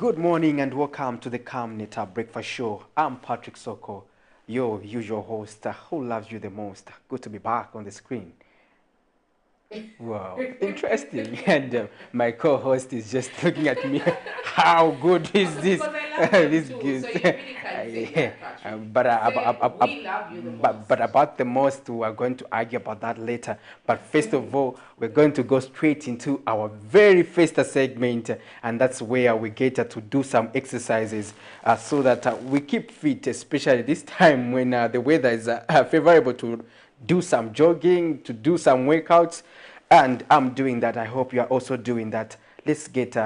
Good morning and welcome to the Camnet Breakfast Show. I'm Patrick Soko, your usual host who loves you the most. Good to be back on the screen. Wow, interesting. And my co-host is just looking at me. How good is this? This gift. But about the most, we are going to argue about that later. But first of all, we're going to go straight into our very first segment, and that's where we get to do some exercises so that we keep fit, especially this time when the weather is favorable to do some jogging, to do some workouts. And I'm doing that. I hope you are also doing that. Let's get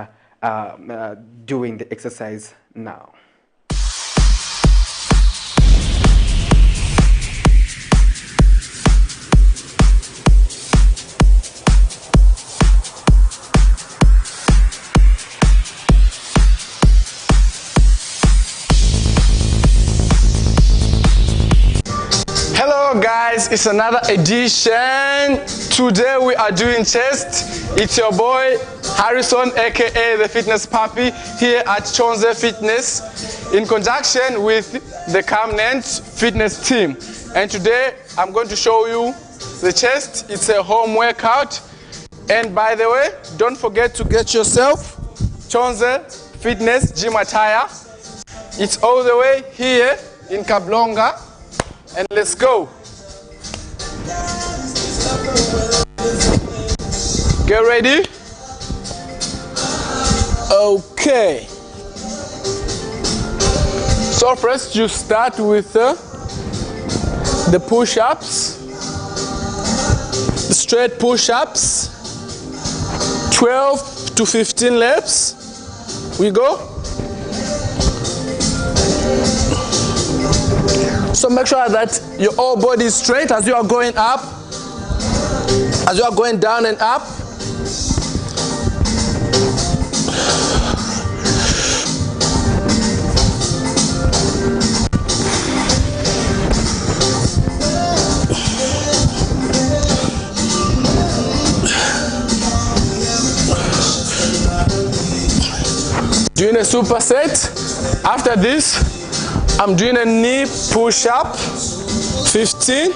doing the exercise now. Hello guys, it's another edition. Today we are doing chest. It's your boy Harrison, aka the Fitness Puppy, here at Chonze Fitness in conjunction with the Camnet Fitness team. And today I'm going to show you the chest. It's a home workout. And by the way, don't forget to get yourself Chonze Fitness gym attire. It's all the way here in Kablonga. And let's go. Get ready. Okay. So first you start with the push-ups, the straight push-ups, 12 to 15 reps. We go. So make sure that your whole body is straight as you are going up, as you are going down and up. Doing a superset. After this, I'm doing a knee push-up, 15.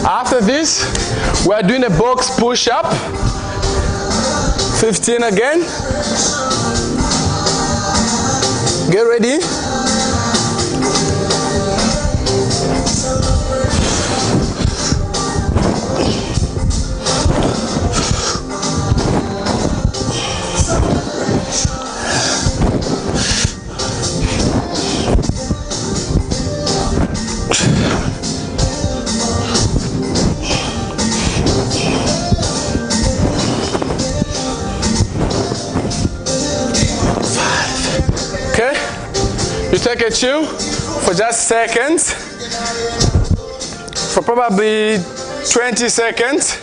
After this, we are doing a box push-up, 15 again. Get ready. You take a chill for just seconds, for probably 20 seconds,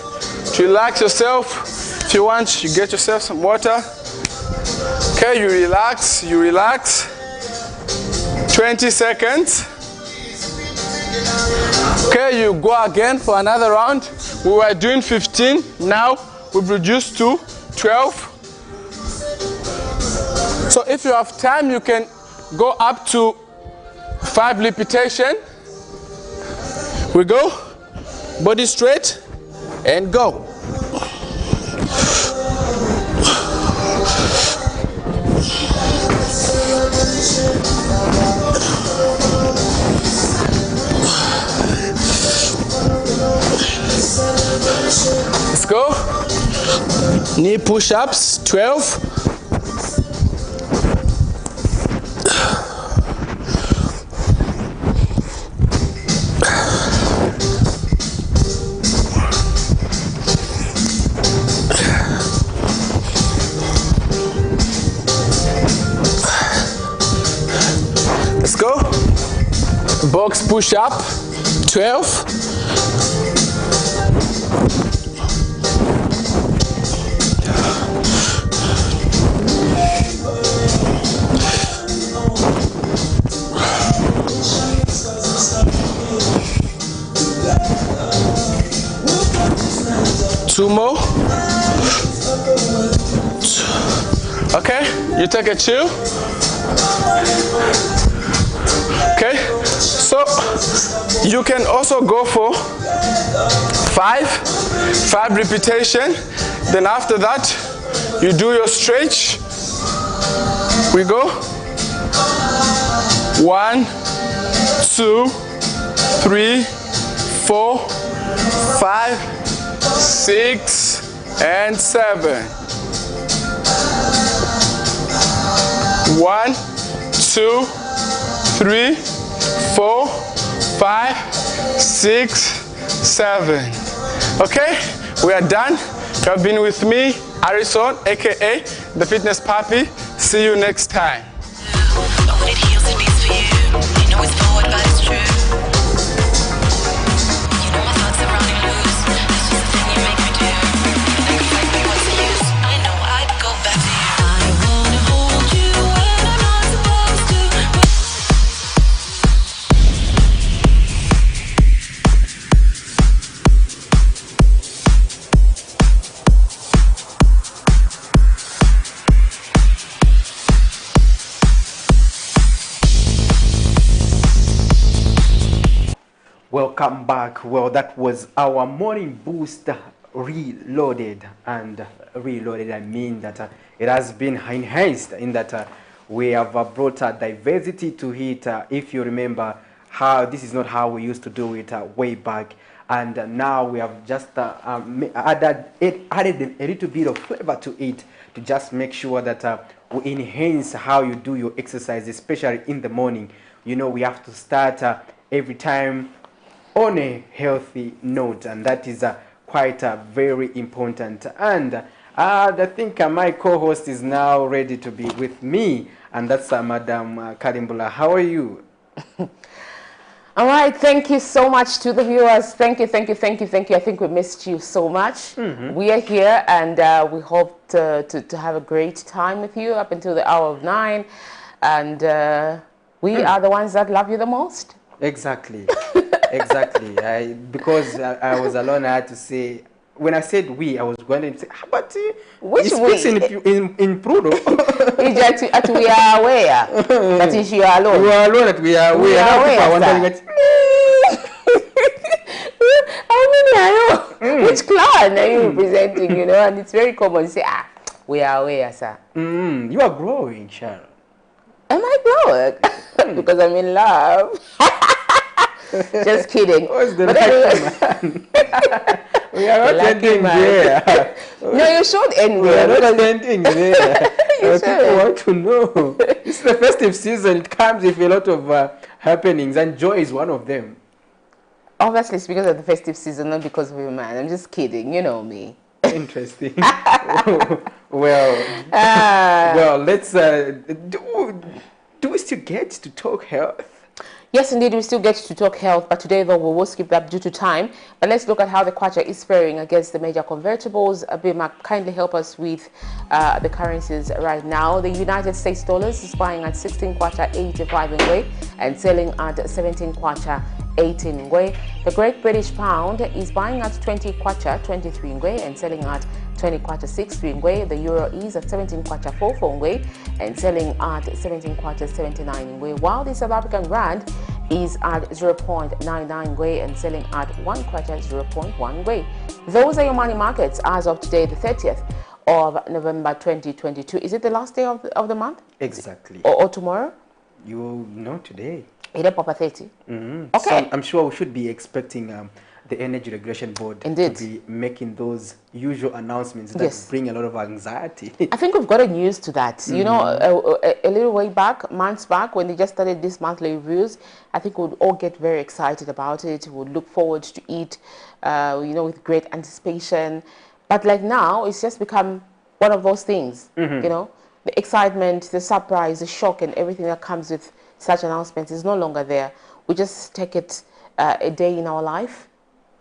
to relax yourself. If you want, you get yourself some water. Okay, you relax, 20 seconds. Okay, you go again for another round. We were doing 15, now we've reduced to 12. So if you have time, you can go up to 5 repetitions. We go, body straight, and go. Let's go. Knee push-ups, 12. box push-up, 12. Two more. Okay, you take a chill. Okay, so you can also go for five repetition. Then after that, you do your stretch. We go 1, 2, 3, 4, 5, 6, and 7. 1, 2, 3, 4, 5, 6, 7. Okay, we are done. You have been with me, Harrison, aka the Fitness Papi. See you next time. Welcome back. Well, that was our morning boost reloaded, and reloaded I mean that it has been enhanced in that we have brought diversity to it. If you remember how this is not how we used to do it way back, and now we have just added a little bit of flavor to it to just make sure that we enhance how you do your exercise, especially in the morning. You know, we have to start every time on a healthy note, and that is quite very important. And I think my co-host is now ready to be with me, and that's Madam Karimbula. How are you? All right, thank you so much to the viewers. Thank you. I think we missed you so much. We are here, and we hope to have a great time with you up until the hour of 9, and we are the ones that love you the most. Exactly. Exactly. Because I was alone, I had to say, when I said we, I was going to say, but which speaks we? in plural. Exactly, we are aware that is you are alone. You are alone that we are aware. Now people are wondering that, how many are you? Which clan are you representing, you know? And it's very common to say, we are aware, sir. You are growing, Sharon. Am I growing? Because I'm in love. Just kidding. What's the lucky man? We are not ending there. No, you should end We there. are not ending there. People want to know. It's the festive season. It comes with a lot of happenings, and joy is one of them. Obviously, it's because of the festive season, not because of your man. I'm just kidding. You know me. Interesting. well, let's. Do we still get to talk health? Yes, indeed, we still get to talk health, but today, though, we will skip that due to time. But let's look at how the kwacha is faring against the major convertibles. Abima, kindly help us with the currencies right now. The United States dollars is buying at 16 kwacha 85 ngwe and selling at 17 kwacha 18 ngwe. The Great British Pound is buying at 20 kwacha 23 ngwe and selling at 20 kwacha 63 ngwe. The euro is at 17 kwacha 44 ngwe and selling at 17 kwacha 79 ngwe, while the South African rand is at 0.99 ngwe and selling at 1 kwacha 0.1 ngwe. Those are your money markets as of today, the 30th of November 2022. Is it the last day of the month? Exactly. Or tomorrow? You know, today. Is it Papa 30? Okay. Okay. So I'm sure we should be expecting the Energy Regulation Board Indeed. to be making those usual announcements that bring a lot of anxiety. I think we've got a news to that. You know, a little way back, months back, when they just started these monthly reviews, I think we'd all get very excited about it. We'd look forward to it, you know, with great anticipation. But like now, it's just become one of those things, you know, the excitement, the surprise, the shock, and everything that comes with such announcements is no longer there. we just take it a day in our life,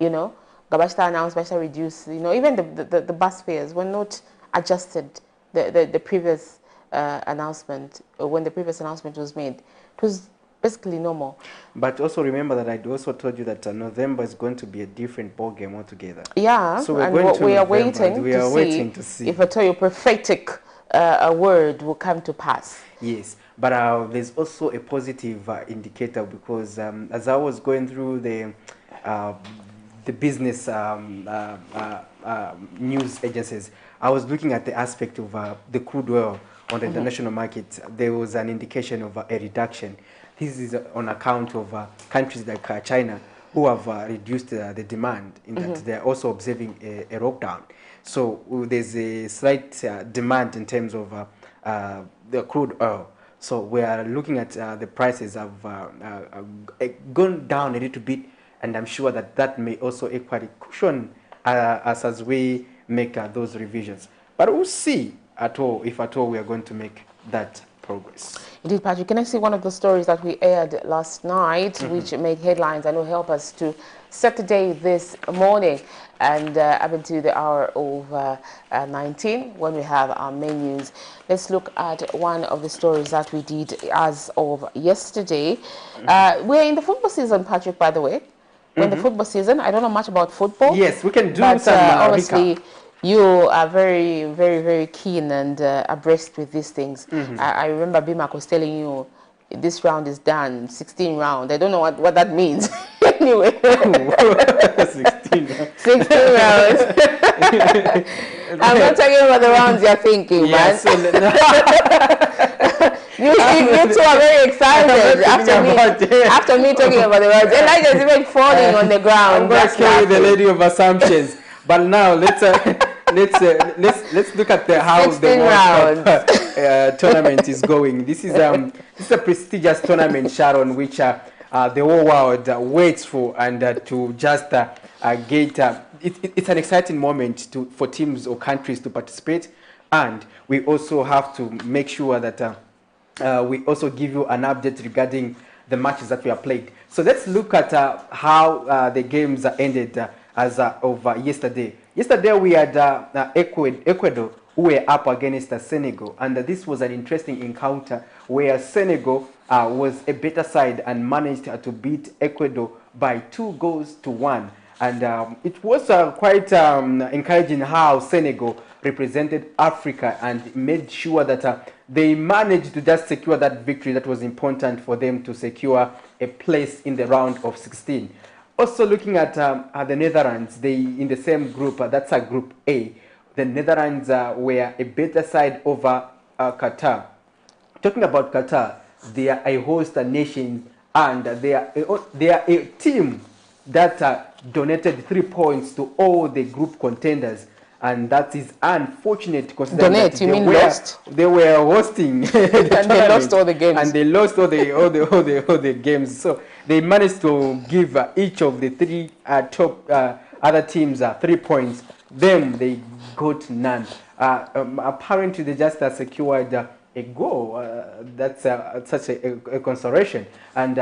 you know. Gabashta announced, Gabashta reduced, you know, even the bus fares were not adjusted. The previous announcement, when the previous announcement was made, it was basically normal. But also remember that I also told you that November is going to be a different ball game altogether. Yeah, so we're and going to we are November, waiting to see if at all your prophetic word will come to pass. Yes, but there's also a positive indicator, because as I was going through the business news agencies, I was looking at the aspect of the crude oil on the international market. There was an indication of a reduction. This is on account of countries like China, who have reduced the demand, in that they're also observing a lockdown. So there's a slight demand in terms of the crude oil. So we are looking at the prices have gone down a little bit, and I'm sure that that may also equally cushion us as we make those revisions. But we'll see at all, if at all we are going to make that progress. Indeed, Patrick, can I see one of the stories that we aired last night, which made headlines and will help us to set the day this morning, and up until the hour of 19, when we have our main news. Let's look at one of the stories that we did as of yesterday. We're in the football season, Patrick, by the way. We're in the football season. I don't know much about football. Yes, we can do but, some obviously, recap. You are very, very, very keen and abreast with these things. I remember Bimak was telling you, this round is done, 16 round. I don't know what that means. Anyway. 16 rounds. I'm not talking about the rounds you're thinking, man. So, you two are very excited after me talking about the rounds. Elijah is even falling on the ground. I'm going to carry the lady of assumptions. But now let's look at how the World Cup tournament is going. This is a prestigious tournament, Sharon, which the whole world waits for, and to just get. It's an exciting moment for teams or countries to participate, and we also have to make sure that we also give you an update regarding the matches that we have played. So let's look at how the games ended as of yesterday. Yesterday we had Ecuador, who were up against Senegal, and this was an interesting encounter where Senegal was a better side and managed to beat Ecuador by 2-1. And it was quite encouraging how Senegal represented Africa and made sure that they managed to just secure that victory that was important for them to secure a place in the round of 16. Also looking at the Netherlands, they in the same group, that's a group A. The Netherlands were a better side over Qatar. Talking about Qatar, they are a host nation, and they are a team that donated 3 points to all the group contenders. And that is unfortunate, considering they were hosting and they lost all the games. And they lost all the games. So they managed to give each of the three top other teams 3 points. Them, they got none. Apparently, they just secured a goal. That's such a consolation. And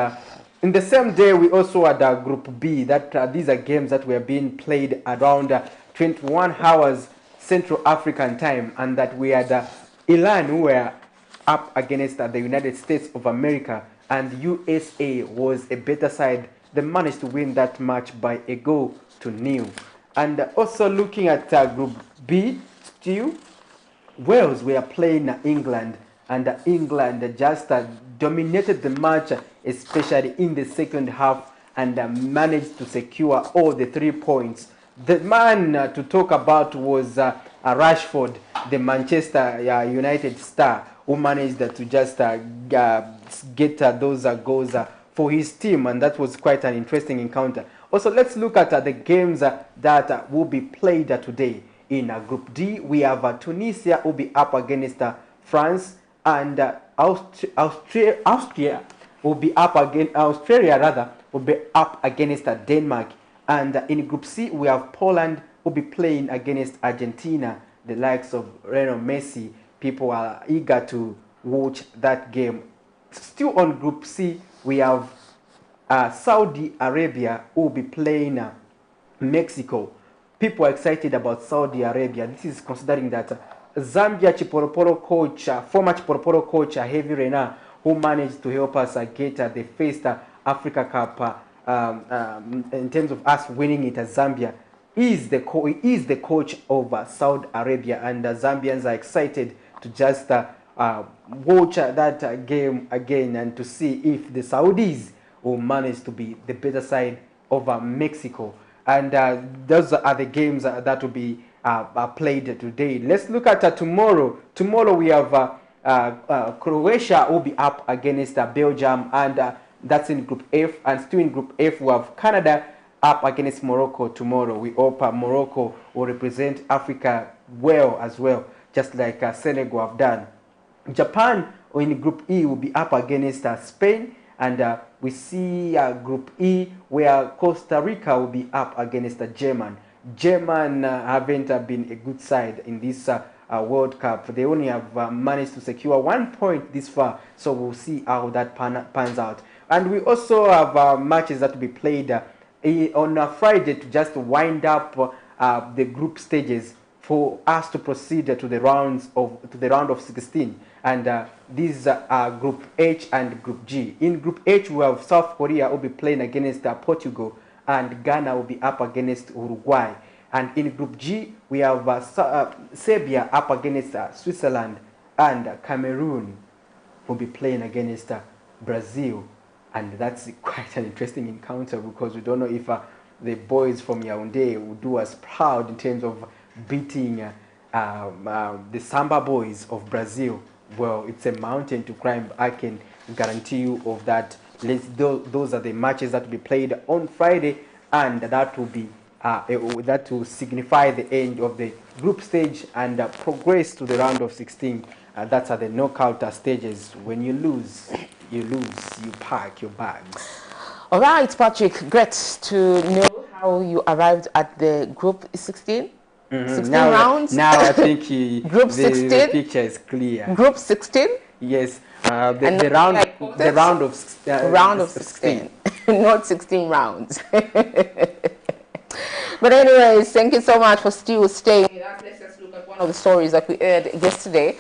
in the same day, we also had Group B. That these are games that were being played around 21 hours Central African time, and that we had Iran, who were up against the United States of America, and USA was a better side. They managed to win that match by 1-0. And also looking at Group B, still, Wales were playing England, and England just dominated the match, especially in the second half, and managed to secure all the 3 points. The man to talk about was Rashford, the Manchester United star, who managed to just get those goals for his team, and that was quite an interesting encounter. Also, let's look at the games that will be played today. In Group D, we have Tunisia, who will be up against France, and Austria will be up against Australia will be up against Denmark. And in Group C, we have Poland, who will be playing against Argentina, the likes of Lionel Messi. People are eager to watch that game. Still on Group C, we have Saudi Arabia will be playing Mexico. People are excited about Saudi Arabia. This is considering that Zambia Chiporoporo coach, former Chiporoporo coach Heavy Rena, who managed to help us get the first Africa Cup in terms of us winning it as Zambia, is the coach of Saudi Arabia, and Zambians are excited to just watch that game again and to see if the Saudis will manage to be the better side of Mexico. And those are the games that will be played today. Let's look at tomorrow. Tomorrow we have Croatia will be up against Belgium, and that's in Group F. And still in Group F, we have Canada up against Morocco tomorrow. We hope Morocco will represent Africa well as well, just like Senegal have done. Japan in Group E will be up against Spain, and we see Group E where Costa Rica will be up against Germany. Germany haven't been a good side in this World Cup. They only have managed to secure 1 point this far, so we'll see how that pans out. And we also have matches that will be played on Friday to just wind up the group stages for us to proceed to the round of 16. And these are Group H and Group G. In Group H, we have South Korea will be playing against Portugal, and Ghana will be up against Uruguay. And in Group G, we have Serbia up against Switzerland, and Cameroon will be playing against Brazil. And that's quite an interesting encounter, because we don't know if the boys from Yaoundé will do us proud in terms of beating the Samba boys of Brazil. Well, it's a mountain to climb, I can guarantee you of that. Those are the matches that will be played on Friday, and that will be that will signify the end of the group stage and progress to the round of 16. That's at the knockout stages. When you lose, you pack your bags. All right, Patrick, great to know how you arrived at the group 16. 16 rounds. Now I think Group 16? the picture is clear. Group 16? Yes, the round of 16. Not 16 rounds. But anyways, thank you so much for still staying with us. Let's just look at one of the stories that we aired yesterday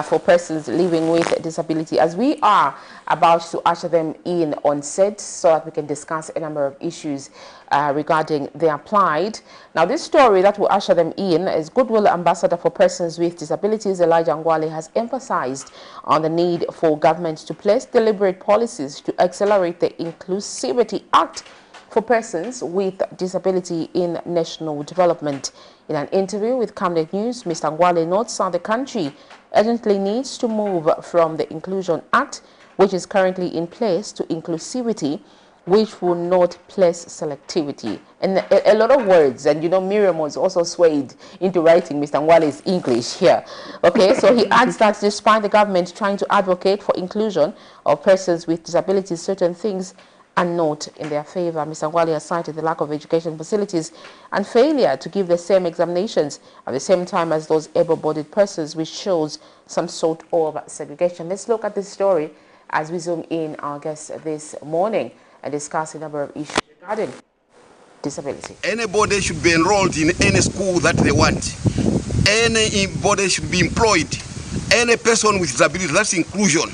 for persons living with disability, as we are about to usher them in on set so that we can discuss a number of issues regarding the applied. Now, this story that will usher them in is Goodwill Ambassador for Persons with Disabilities, Elijah Ngwale, has emphasized on the need for government to place deliberate policies to accelerate the Inclusivity Act for persons with disability in national development. In an interview with Camnet News, Mr. Ngwale notes that the country urgently needs to move from the Inclusion Act, which is currently in place, to inclusivity, which will not place selectivity. And a lot of words, and you know, Miriam was also swayed into writing Mr. Ngwale's English here. Okay, so he adds that despite the government trying to advocate for inclusion of persons with disabilities, certain things are not in their favor. Mr. Ngwale has cited the lack of education facilities and failure to give the same examinations at the same time as those able-bodied persons, which shows some sort of segregation. Let's look at this story as we zoom in our guests this morning and discuss a number of issues regarding disability. Anybody should be enrolled in any school that they want. Anybody should be employed. Any person with disability, that's inclusion.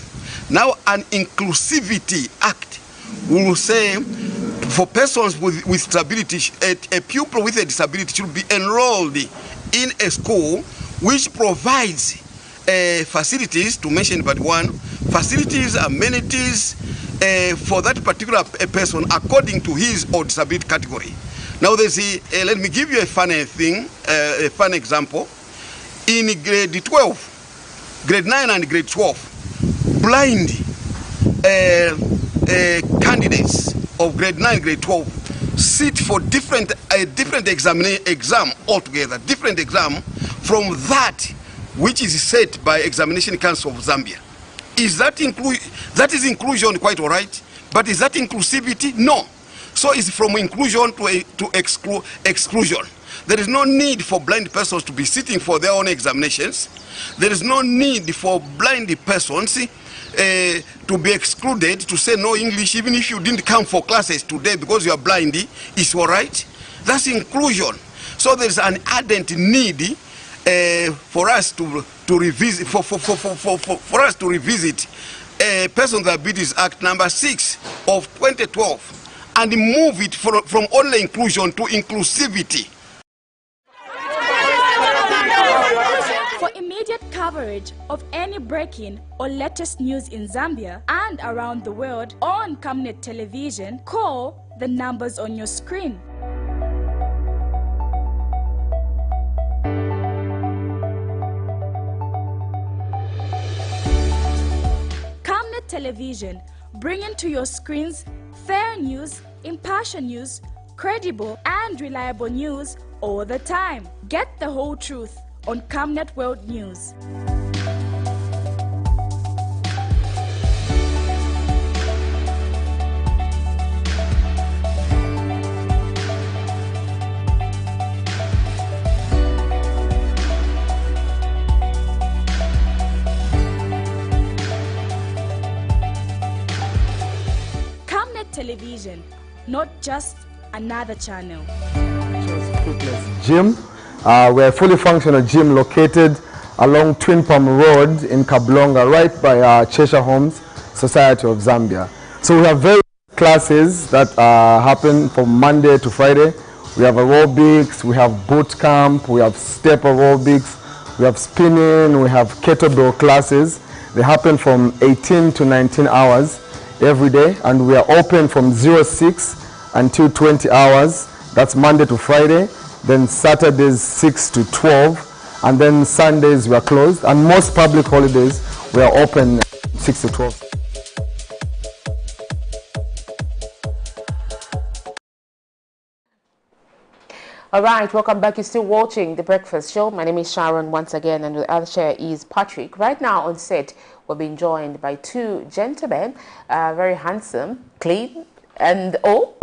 Now, an Inclusivity Act will say for persons with disability, a pupil with a disability should be enrolled in a school which provides facilities, to mention but one, facilities, amenities for that particular person according to his or disability category. Now there's let me give you a funny thing, a fun example. In grade 12, grade 9 and grade 12, blind candidates of grade 9, grade 12 sit for different exam altogether, different exam from that which is set by Examination Council of Zambia. Is that that is inclusion, quite all right, but is that inclusivity? No. So it's from inclusion to exclusion. There is no need for blind persons to be sitting for their own examinations. There is no need for blind persons to be excluded, to say no English, even if you didn't come for classes today because you are blind, it's all right. That's inclusion. So there's an ardent need for us to revisit, for us to revisit Persons with Abilities Act number 6 of 2012 and move it from only inclusion to inclusivity. For immediate coverage of any breaking or latest news in Zambia and around the world on Camnet television, call the numbers on your screen. Camnet television, bringing to your screens fair news, impartial news, credible and reliable news all the time. Get the whole truth on Camnet World News. Camnet Television, not just another channel. Gym. We're a fully functional gym located along Twin Palm Road in Kablonga, right by Cheshire Homes Society of Zambia. So we have various classes that happen from Monday to Friday. We have aerobics, we have boot camp, we have step aerobics, we have spinning, we have kettlebell classes. They happen from 18 to 19 hours every day, and we are open from 06 until 20 hours. That's Monday to Friday. Then Saturdays 6 to 12, and then Sundays we are closed, and most public holidays we are open 6 to 12. All right, welcome back. You're still watching The Breakfast Show. My name is Sharon once again, and the other chair is Patrick. Right now on set, we're being joined by two gentlemen, very handsome, clean, and all,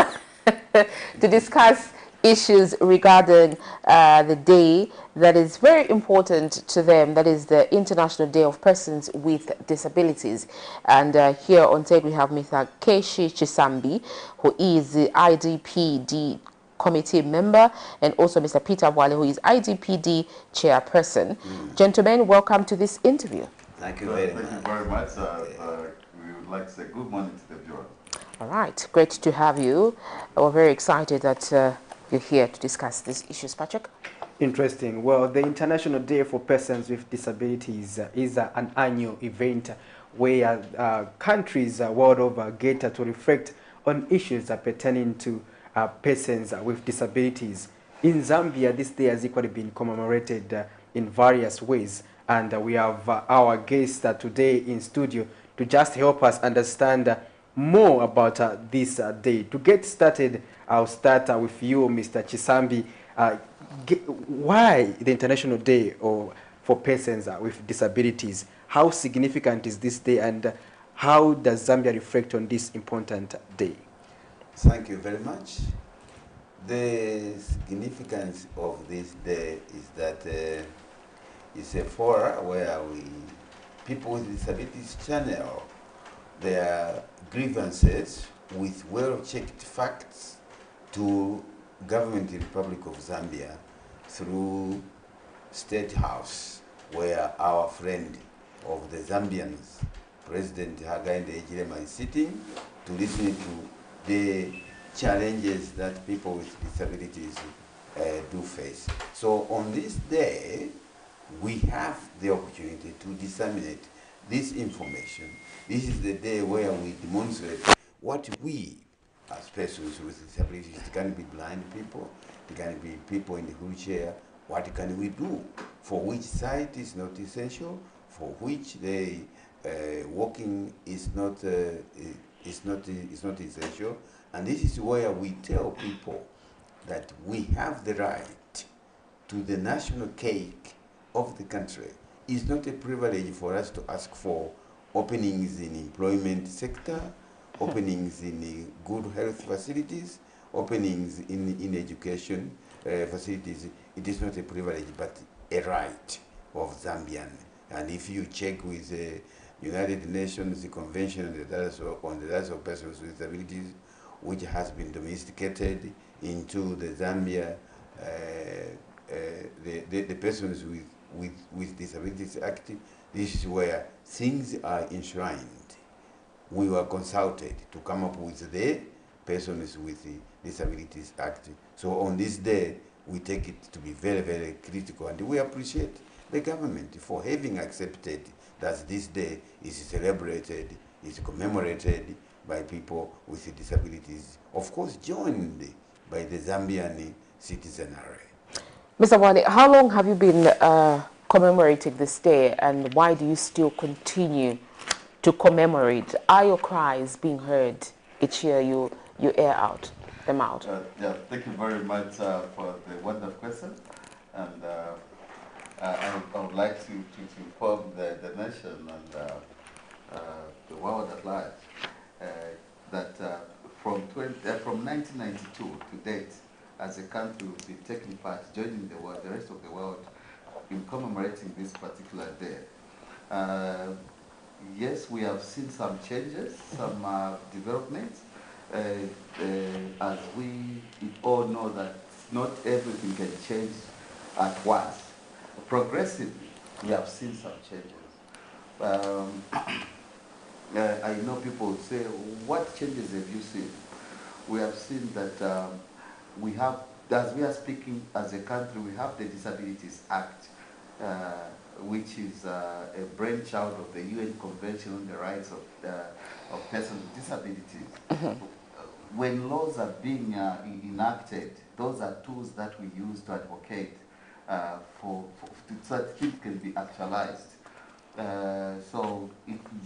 to discuss issues regarding the day that is very important to them, that is the International Day of Persons with Disabilities. And here on set we have Mr. Keshi Chisambi, who is the IDPD committee member, and also Mr. Peter Wale, who is IDPD chairperson. Gentlemen, welcome to this interview. Thank you very much. Thank you very much. We would like to say good morning to the viewers. All right, great to have you. We're very excited that you're here to discuss these issues. Patrick? Interesting. Well, the International Day for Persons with Disabilities is an annual event where countries world over get to reflect on issues pertaining to persons with disabilities. In Zambia, this day has equally been commemorated in various ways, and we have our guest today in studio to just help us understand more about this day. To get started, I'll start with you, Mr. Chisambi. Why the International Day for Persons with Disabilities? How significant is this day, and how does Zambia reflect on this important day? Thank you very much. The significance of this day is that it's a forum where people with disabilities channel their grievances with well-checked facts to Government Republic of Zambia through State House, where our friend of the Zambians, President Hakainde Hichilema, is sitting to listen to the challenges that people with disabilities do face. So on this day, we have the opportunity to disseminate this information. This is the day where we demonstrate what we, as persons with disabilities, it can be blind people, it can be people in the wheelchair, what can we do? For which sight is not essential, for which the walking is not essential. And this is where we tell people that we have the right to the national cake of the country. It's not a privilege for us to ask for openings in employment sector, openings in good health facilities, openings in education. facilities, it is not a privilege but a right of Zambian. And if you check with the United Nations Convention on the Rights of Persons with Disabilities, which has been domesticated into the Zambia, the Persons with Disabilities Act, this is where things are enshrined. We were consulted to come up with the Persons with the Disabilities Act. So on this day, we take it to be very, very critical, and we appreciate the government for having accepted that this day is celebrated, is commemorated by people with disabilities, of course joined by the Zambian citizenry. Mr. Wale, how long have you been commemorating this day, and why do you still continue to commemorate? Are your cries being heard each year you air them out? Yeah, thank you very much for the wonderful question. And I would like to inform the nation and the world at large that from 1992 to date, as a country, we've been taking part, joining the rest of the world in commemorating this particular day. Yes, we have seen some changes, some developments, as we all know that not everything can change at once. Progressively, we have seen some changes. I know people would say, what changes have you seen? We have seen that we have, as we are speaking as a country, we have the Disabilities Act, which is a brainchild of the UN Convention on the Rights of Persons with Disabilities. When laws are being enacted, those are tools that we use to advocate so that things can be actualized. So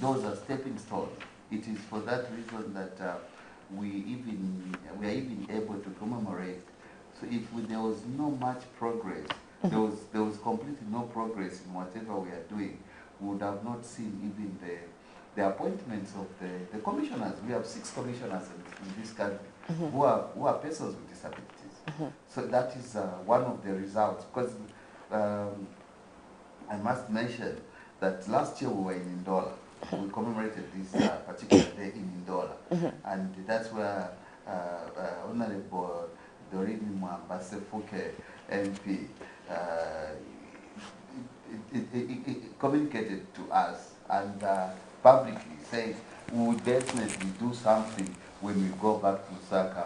those are stepping stones. It is for that reason that we are even able to commemorate. So if there was no much progress, there was completely no progress in whatever we are doing, we would have not seen even the appointments of the commissioners. We have 6 commissioners in this country who are persons with disabilities. So that is one of the results. Because I must mention that last year we were in Ndola. We commemorated this particular day in Ndola. And that's where Honorable Dorini Mwambasefuke MP communicated to us and publicly saying we will definitely do something when we go back to Lusaka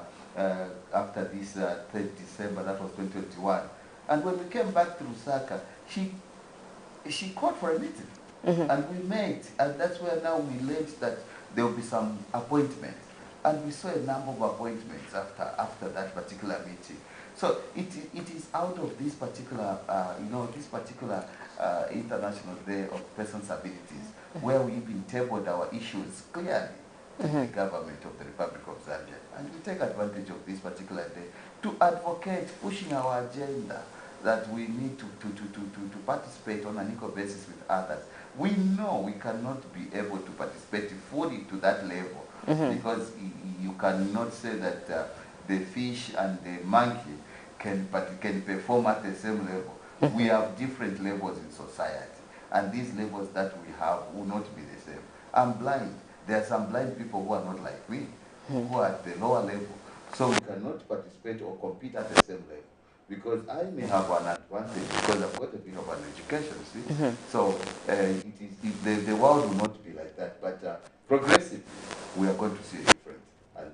after this 3rd December, that was 2021. And when we came back to Lusaka, she called for a meeting. And we met, and that's where now we learned that there will be some appointments. And we saw a number of appointments after that particular meeting. So it is out of this particular, International Day of Persons with Abilities, where we even tabled our issues clearly to the government of the Republic of Zambia. And we take advantage of this particular day to advocate, pushing our agenda that we need to participate on an equal basis with others. We know we cannot be able to participate fully to that level because you cannot say that the fish and the monkey can perform at the same level. We have different levels in society, and these levels that we have will not be the same. I'm blind. There are some blind people who are not like me, who are at the lower level. So we cannot participate or compete at the same level. Because I may have an advantage because I've got a bit of an education, see? So the world will not be like that, but progressively we are going to see a difference. And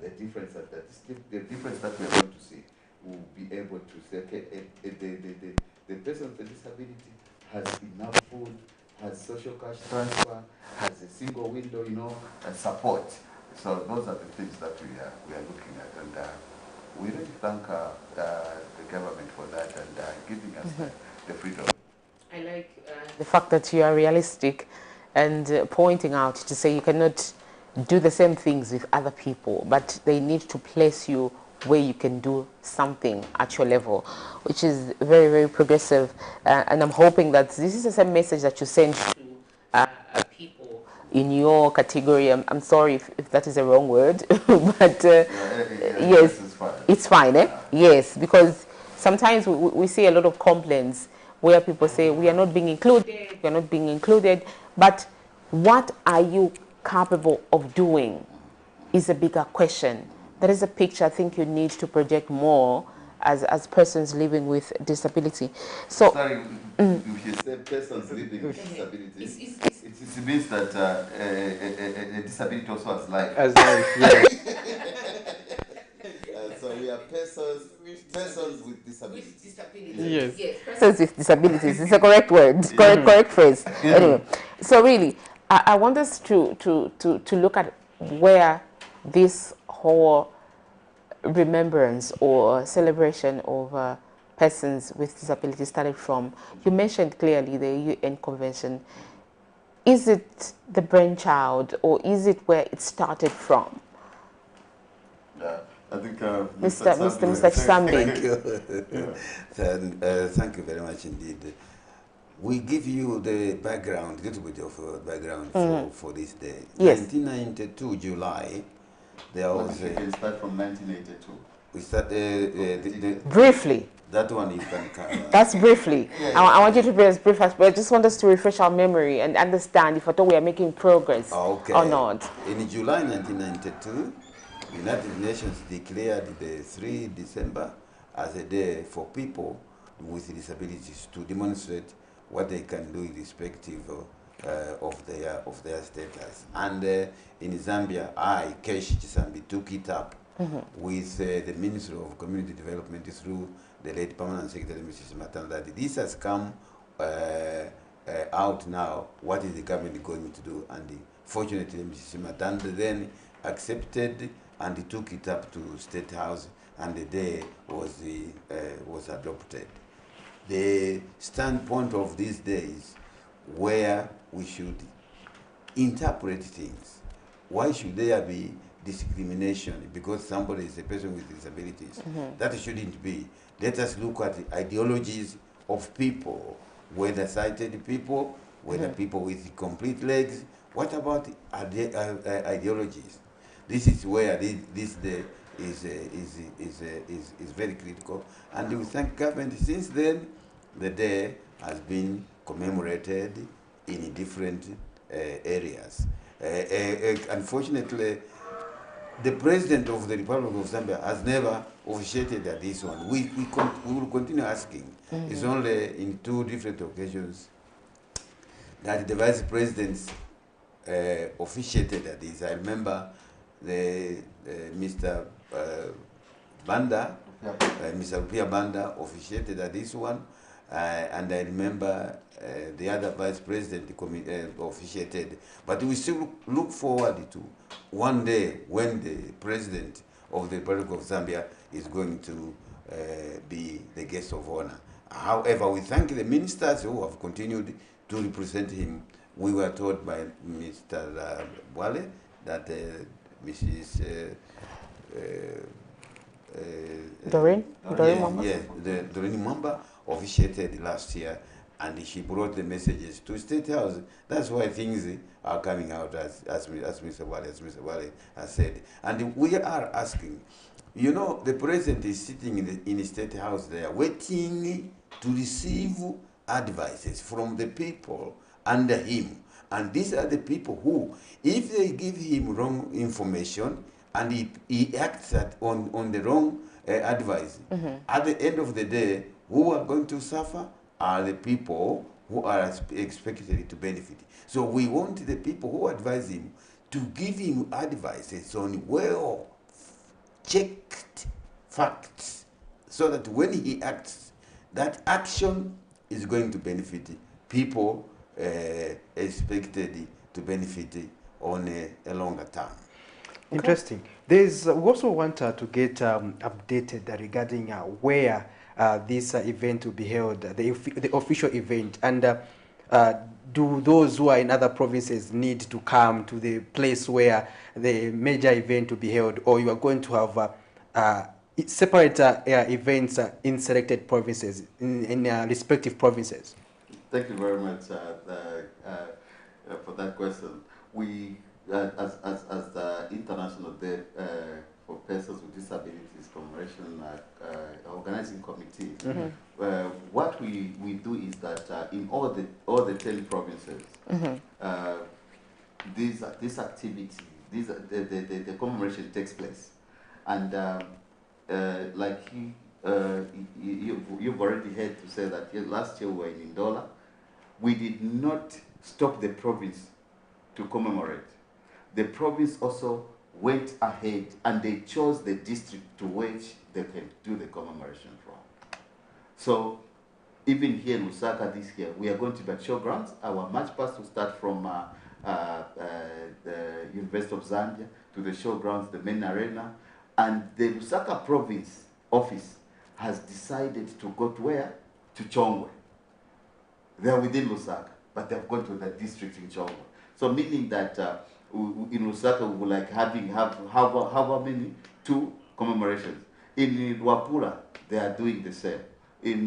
the difference that we are going to see, we'll be able to say, okay, the person with a disability has enough food, has social cash transfer, has a single window, and support. So those are the things that we are looking at. And we really thank the government for that and giving us the freedom. I like the fact that you are realistic and pointing out to say you cannot do the same things with other people, but they need to place you where you can do something at your level, which is very, very progressive. And I'm hoping that this is the same message that you send to people in your category. I'm sorry if that is a wrong word, but yes, it's fine, eh? Yes, because sometimes we see a lot of complaints where people say we are not being included, we are not being included, but what are you capable of doing is a bigger question. That is a picture I think you need to project more as persons living with disability. So, sorry, if you say persons living with disabilities, it means that a disability also has life. As life, yeah. So we are persons with disabilities. Yes. persons with disabilities. It's a correct word, correct phrase. Anyway, so really, I want us to look at where this whole remembrance or celebration of persons with disabilities started from. You mentioned clearly the UN Convention. Is it the brainchild, or is it where it started from? Yeah, I think Mr. Chisambi. Thank you very much indeed. We give you the background, a little bit of background for this day. Yes. 1992 July, there was you can start from 1982. we started Briefly. that one you can cover. That's briefly. I want you to be as brief as, but I just want us to refresh our memory and understand if at all we are making progress or not. In July 1992, United Nations declared the 3 December as a day for people with disabilities to demonstrate what they can do irrespective of their status. And in Zambia, I, Kesh Chisambi, took it up with the Ministry of Community Development through the late Permanent Secretary, Mrs. Matan, that this has come out now. What is the government going to do? And fortunately, Mrs. Matan then accepted and took it up to State House, and the day was adopted. The standpoint of these days where we should interpret things. Why should there be discrimination because somebody is a person with disabilities? That shouldn't be. Let us look at the ideologies of people, whether sighted people, whether people with complete legs. What about ideologies? This is where this day is very critical, and we thank government. Since then, the day has been commemorated in different areas. Unfortunately, the President of the Republic of Zambia has never officiated at this one. We will continue asking. It's only in 2 different occasions that the Vice Presidents officiated at this. I remember Mr. Banda, Mr. Rupia Banda officiated at this one, and I remember the other Vice President officiated. But we still look forward to one day when the President of the Republic of Zambia is going to be the guest of honor. However, we thank the ministers who have continued to represent him. We were told by Mr. Bwale that Mrs. Doreen Mwamba? Yes, Doreen Mwamba officiated last year, and she brought the messages to State House. That's why things are coming out as Mr. Wale has said. And we are asking, you know, the President is sitting in the State House there, waiting to receive advices from the people under him. And these are the people who, if they give him wrong information and he acts on the wrong advice, at the end of the day, who are going to suffer are the people who are expected to benefit. So we want the people who advise him to give him advices on well-checked facts, so that when he acts, that action is going to benefit people expected to benefit on a longer term. Interesting. We also want to get updated regarding where this event will be held, the official event, and do those who are in other provinces need to come to the place where the major event will be held, or you are going to have separate events in selected provinces, in respective provinces? Thank you very much for that question. We, as the International Day for Persons with Disabilities Commemoration Organizing Committee, what we do is that in all the 10 provinces, this activity, the commemoration takes place, and like you've already heard to say that last year we were in Ndola. We did not stop the province to commemorate. The province also went ahead and they chose the district to which they can do the commemoration from. So even here in Lusaka this year, we are going to be at showgrounds. Our march past will start from the University of Zambia to the showgrounds, the main arena. And the Lusaka province office has decided to go to where? To Chongwe. They are within Lusaka, but they've gone to the district in Chongwe. So meaning that in Lusaka we will like have many? 2 commemorations. In Wapura, they are doing the same. In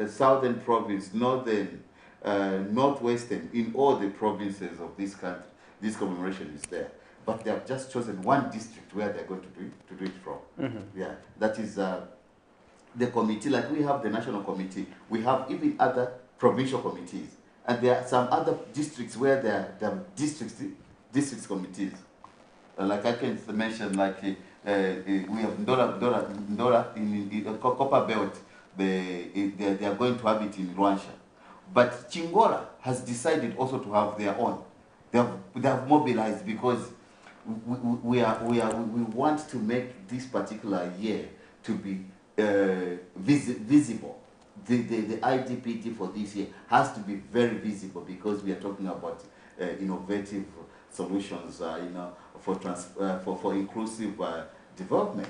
southern province, northern, northwestern, in all the provinces of this country, this commemoration is there. But they have just chosen one district where they're going to do it from. Yeah, that is the committee. Like we have the national committee, we have even other provincial committees, and there are some other districts where there are districts committees. Like I can mention, like we have Ndola in Copper Belt. They are going to have it in Rwansha, but Chingola has decided also to have their own. They have mobilized because we want to make this particular year to be visible. The IDPT for this year has to be very visible because we are talking about innovative solutions, for inclusive development.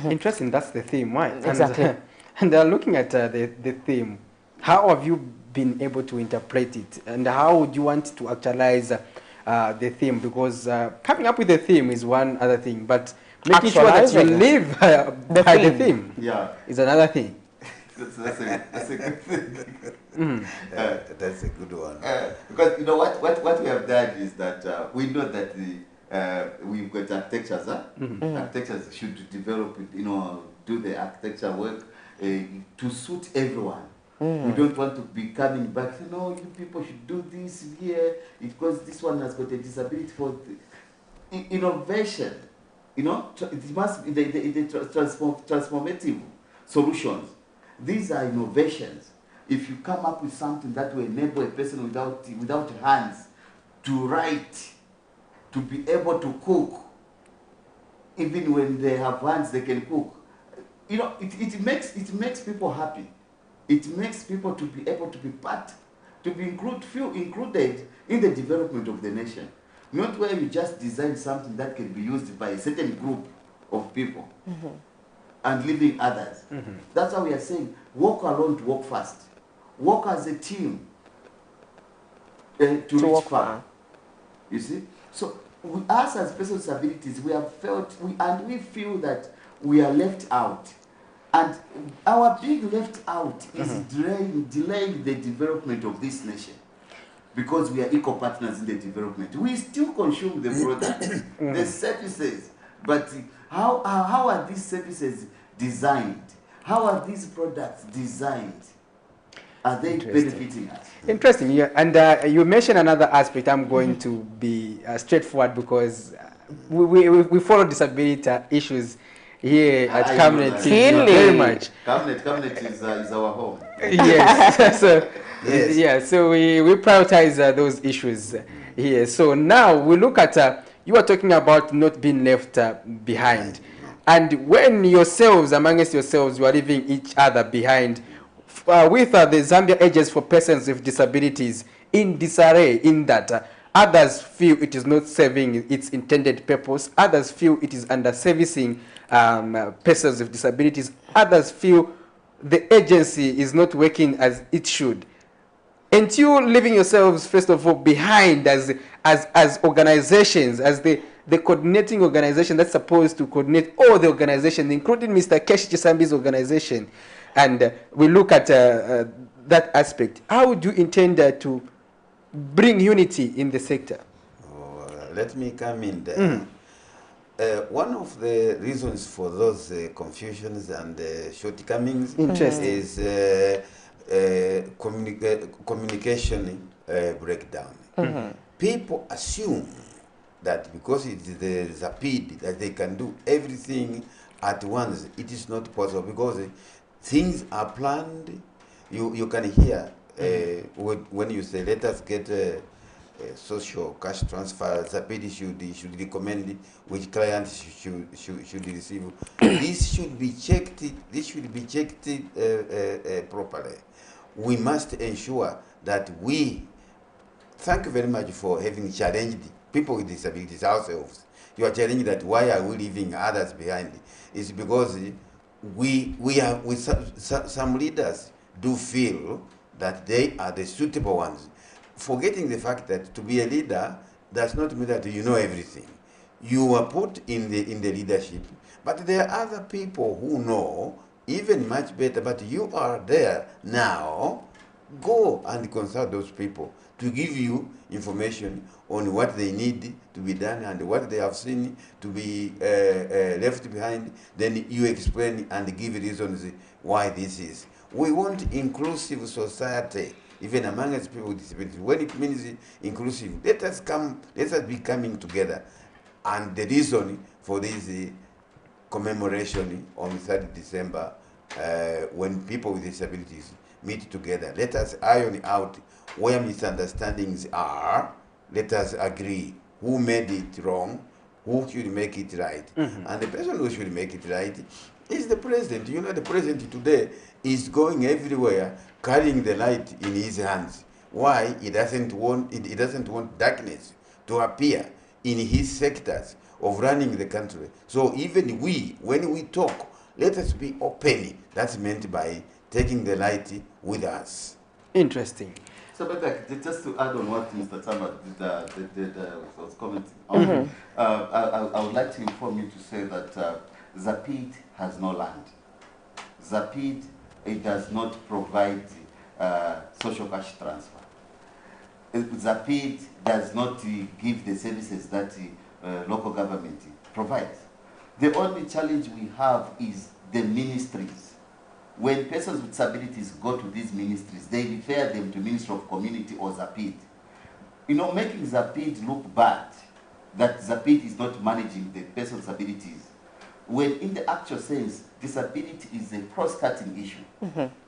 Interesting. That's the theme, right? Exactly. And looking at the theme, how have you been able to interpret it, and how would you want to actualize the theme? Because coming up with the theme is one other thing, but making sure that you live by the theme is another thing. That's a good thing. That's a good one. Because you know what we have done is that we know that we've got architectures. Architectures should develop, do the architecture work to suit everyone. We don't want to be coming back. No, you people should do this here because this one has got a disability. For innovation, it must be the transformative solutions. These are innovations. If you come up with something that will enable a person without hands to write, to be able to cook, even when they have hands, they can cook. It makes people happy. It makes people to be able to be feel included in the development of the nation. Not where you just design something that can be used by a certain group of people. And leaving others. That's why we are saying, walk alone to walk fast. Walk as a team to reach far. You see? So us as persons with disabilities, we have felt, we feel that we are left out. And our being left out is delaying the development of this nation. Because we are equal partners in the development. We still consume the products, the services, but how are these services designed? How are these products designed? Are they benefiting us? Interesting. Yeah. And you mentioned another aspect. I'm going to be straightforward because we follow disability issues here at Camnet very much. Camnet is our home. Yes. So we prioritize those issues here. So now we look at you are talking about not being left behind. And when yourselves, amongst yourselves, you are leaving each other behind, with the Zambia Agents for Persons with Disabilities in disarray, in that others feel it is not serving its intended purpose, others feel it is under-servicing persons with disabilities, others feel the agency is not working as it should. And you leaving yourselves, first of all, behind as organizations, as the coordinating organization that's supposed to coordinate all the organizations, including Mr. Kesh Chisambi's organization. And we look at that aspect. How do you intend to bring unity in the sector? Let me come in there. one of the reasons for those confusions and shortcomings is communication breakdown. People assume that because it is the ZAPID that they can do everything at once. It is not possible because things are planned. You can hear when you say, let us get social cash transfer, ZAPID should recommend which clients should receive. This should be checked. This should be checked properly. We must ensure that we. Thank you very much for having challenged people with disabilities ourselves. You are challenging that why are we leaving others behind? It's because some leaders do feel that they are the suitable ones, forgetting the fact that to be a leader does not mean that you know everything. You are put in the leadership, but there are other people who know even much better, but you are there now. Go and consult those people to give you information on what they need to be done and what they have seen to be left behind. Then you explain and give reasons why this is. We want inclusive society, even among us people with disabilities. When it means inclusive, let us be coming together. And the reason for this commemoration on 3rd December, when people with disabilities meet together, let us iron out where misunderstandings are. Let us agree who made it wrong, who should make it right. And the person who should make it right is the president. You know, the president today is going everywhere carrying the light in his hands. Why? He doesn't want darkness to appear in his sectors of running the country. So even we, when we talk, let us be open. That's meant by taking the light with us. Interesting. So, but just to add on what Mr. Tama was commenting on, I would like to inform you to say that ZAPID has no land. ZAPID, it does not provide social cash transfer. ZAPID does not give the services that local government provides. The only challenge we have is the ministries. When persons with disabilities go to these ministries, they refer them to Ministry of Community or ZAPID. You know, making ZAPID look bad, that ZAPID is not managing the persons with disabilities, when in the actual sense, disability is a cross-cutting issue.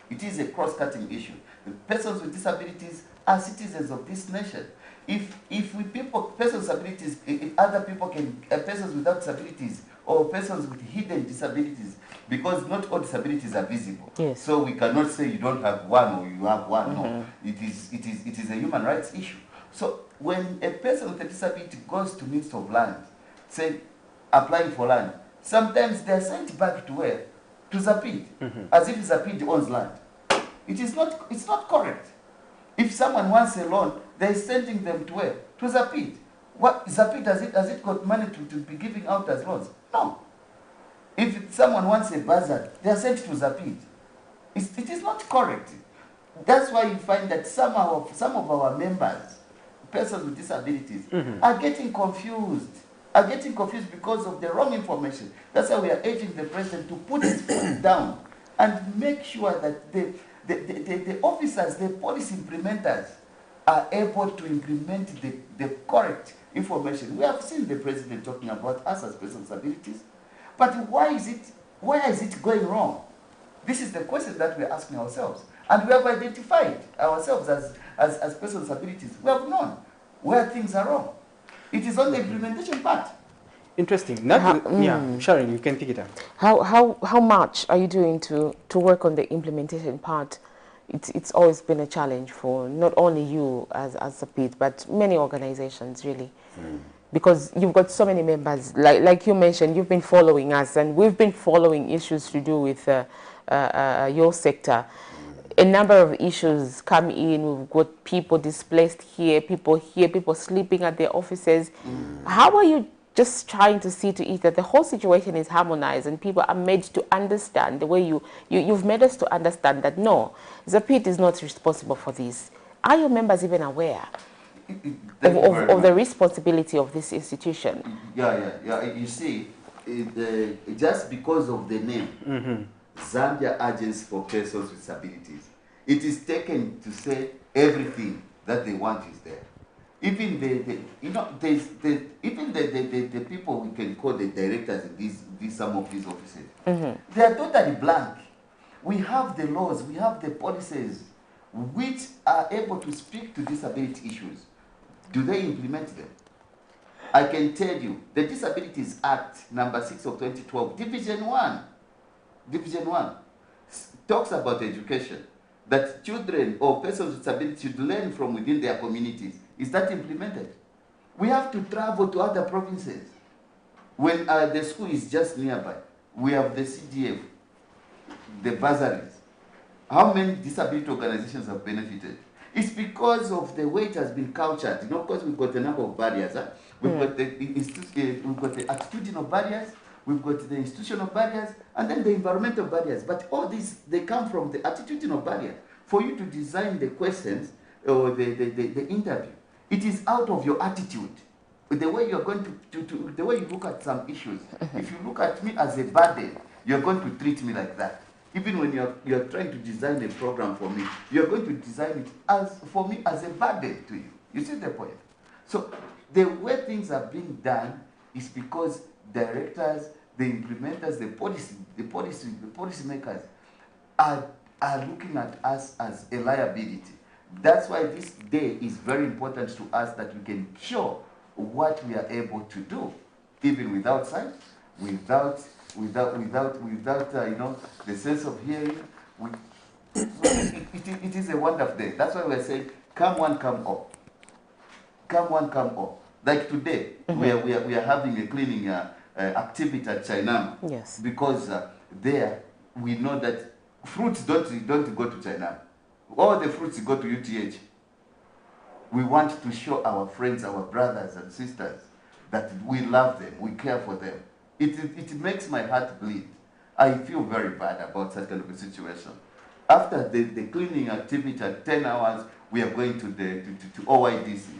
It is a cross-cutting issue. The persons with disabilities are citizens of this nation. If persons with disabilities, if other people can, persons without disabilities or persons with hidden disabilities, because not all disabilities are visible. Yes. So we cannot say you don't have one or you have one. No, it is a human rights issue. So when a person with a disability goes to Minister of Land, say applying for land, sometimes they are sent back to where? To ZAPID, as if ZAPID owns land. It's not correct. If someone wants a loan, they're sending them to where? To ZAPID. What ZAPID, has it got money to be giving out as loans? No. If someone wants a buzzard, they are sent to ZAPID. It is not correct. That's why you find that some of our members, persons with disabilities, are getting confused. Because of the wrong information. That's why we are urging the president to put his foot down and make sure that the officers, the policy implementers, are able to implement the correct information. We have seen the president talking about us as persons with disabilities, but why is it going wrong? This is the question that we are asking ourselves, and we have identified ourselves as persons with disabilities. We have known where things are wrong. It is on the implementation part. Interesting. Yeah, Sharon, you can pick it up. How much are you doing to work on the implementation part? It's always been a challenge for not only you as ZAPID, but many organizations really. Because you've got so many members, like you mentioned, you've been following us, and we've been following issues to do with your sector. A number of issues come in. We've got people displaced here, people sleeping at their offices. How are you just trying to see to it that the whole situation is harmonized and people are made to understand the way you've made us to understand that no, ZAPID is not responsible for this? Are your members even aware? of the responsibility of this institution. Yeah. You see, just because of the name, Zambia Agency for Persons with Disabilities, it is taken to say everything that they want is there. Even the people we can call the directors in some of these offices, they are totally blank. We have the laws, we have the policies which are able to speak to disability issues. Do they implement them? I can tell you, the Disabilities Act number 6 of 2012, Division 1, talks about education, that children or persons with disabilities should learn from within their communities. Is that implemented? We have to travel to other provinces. When the school is just nearby, we have the CDF, the bursaries. How many disability organizations have benefited? It's because of the way it has been cultured. You know, of course, we've got a number of barriers. Huh? We've got the attitudinal barriers, we've got the institutional barriers, and then the environmental barriers. But all these, they come from the attitudinal barrier. For you to design the questions or the interview, it is out of your attitude. The way you're going the way you look at some issues. If you look at me as a burden, you're going to treat me like that. Even when you're trying to design a program for me, you're going to design it for me as a burden to you. You see the point? So the way things are being done is because directors, the implementers, the policy makers are looking at us as a liability. That's why this day is very important to us, that we can show what we are able to do, even without sight, without the sense of hearing. It is a wonderful day. That's why we're saying, come one, come all. Come one, come all. Like today, we are having a cleaning activity at China. Yes. Because there we know that fruits don't go to China. All the fruits go to UTH. We want to show our friends, our brothers and sisters, that we love them, we care for them. It makes my heart bleed. I feel very bad about such kind of a situation. After the cleaning activity at 10 hours, we are going to OIDC.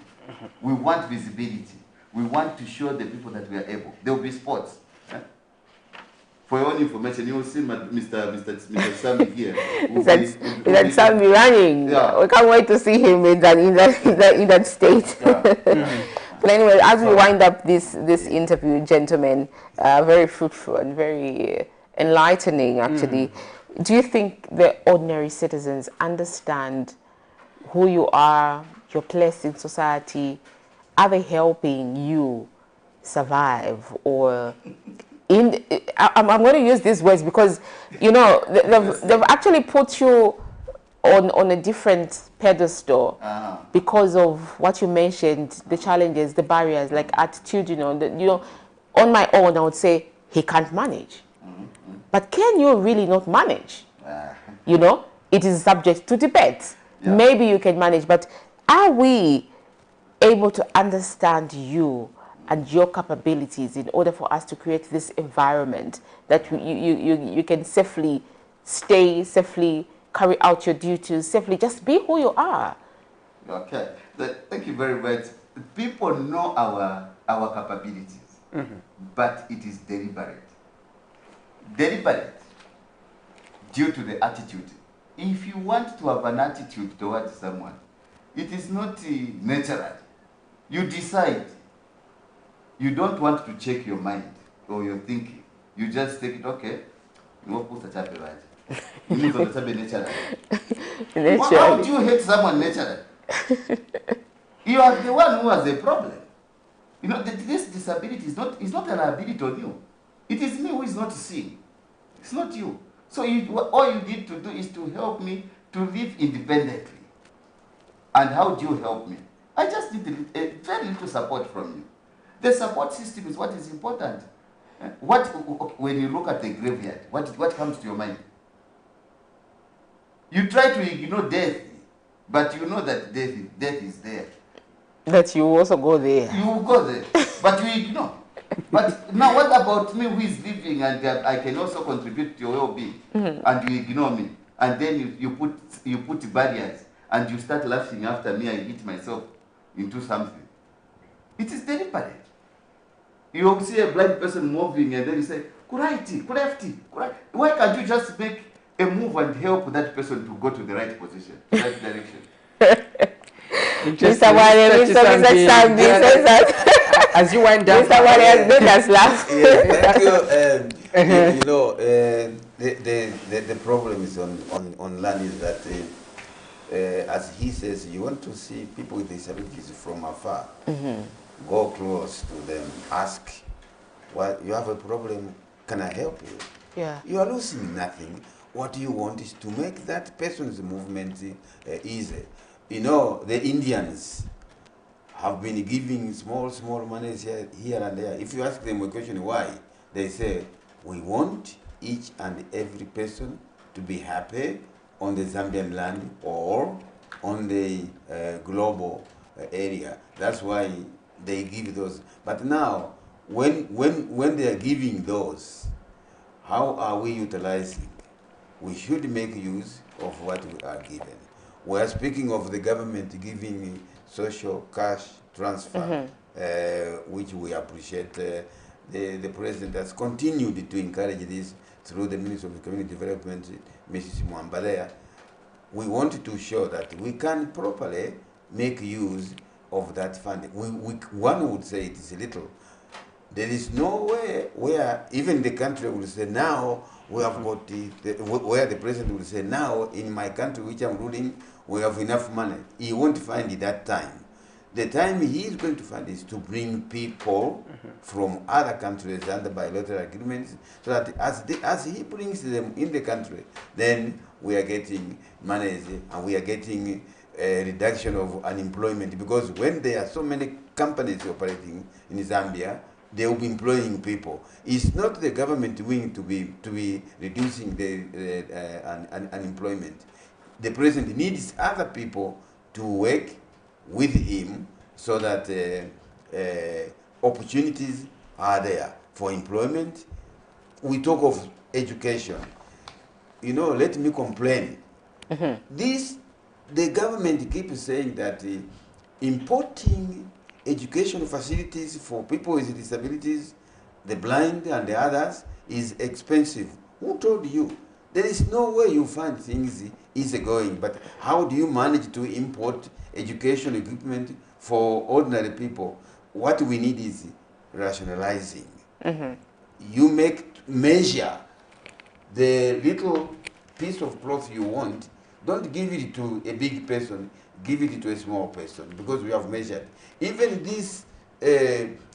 We want visibility. We want to show the people that we are able. There will be sports. For your own information, you will see Mr. Sammy here. That's Sammy running. Yeah. We can't wait to see him in that state. Yeah. But anyway, as we wind up this interview, gentlemen, very fruitful and very enlightening, actually. Do you think the ordinary citizens understand who you are, your place in society? Are they helping you survive? Or I'm going to use these words because, you know, they've actually put you on a different pedestal because of what you mentioned, the challenges, the barriers, like attitudinal. On my own, I would say he can't manage. But can you really not manage? You know, it is subject to debate. Yeah. Maybe you can manage, but are we able to understand you and your capabilities in order for us to create this environment that you can safely stay, safely carry out your duties, safely just be who you are? Okay, thank you very much. People know our capabilities, but it is deliberate. Deliberate due to the attitude. If you want to have an attitude towards someone, it is not natural. You decide. You don't want to check your mind or your thinking. You just take it, okay. How do you hate someone naturally? You are the one who has a problem. You know, this disability is not a liability on you. It is me who is not seeing. It's not you. So all you need to do is to help me to live independently. And how do you help me? I just need a very little support from you. The support system is what is important. When you look at the graveyard, what comes to your mind? You try to ignore death, but you know that death is there. That you also go there. You will go there, but you ignore. But now what about me who is living and I can also contribute to your well-being, and you ignore me, and then you put barriers, and you start laughing after me, I hit myself. into something. It is deliberate. You will see a blind person moving and then you say, Kuraiti, Kurefti, why can't you just make a move and help that person to go to the right position, the right direction? Mr. Wale, Mr. Sambi says that. As you wind down, Mr. Wale has made us laugh. Yes, thank you. You know, the problem is on land is that, as he says, you want to see people with disabilities from afar. Go close to them, ask, well, you have a problem, can I help you? Yeah. You are losing nothing. What you want is to make that person's movement easy. You know, the Indians have been giving small monies here and there. If you ask them a question why, they say, we want each and every person to be happy on the Zambian land or on the global area. That's why they give those. But now, when they are giving those, how are we utilizing? We should make use of what we are given. We are speaking of the government giving social cash transfer, which we appreciate. The president has continued to encourage this through the Minister of Community Development, Mrs. Mwambalea. We want to show that we can properly make use of that funding. One would say it is a little. There is no way where even the country will say now we have got where the president will say now in my country which I'm ruling we have enough money. He won't find it that time. The time he is going to find is to bring people from other countries under bilateral agreements, so that as he brings them in the country, then we are getting monies and we are getting a reduction of unemployment, because when there are so many companies operating in Zambia, they will be employing people. It's not the government willing to be reducing the unemployment. The president needs other people to work with him so that opportunities are there for employment. We talk of education. You know, let me complain. The government keeps saying that importing education facilities for people with disabilities, the blind and the others, is expensive. Who told you? There is no way you find things easy going, but how do you manage to import education equipment for ordinary people? What we need is rationalizing. You measure the little piece of cloth you want. Don't give it to a big person, give it to a small person, because we have measured. Even this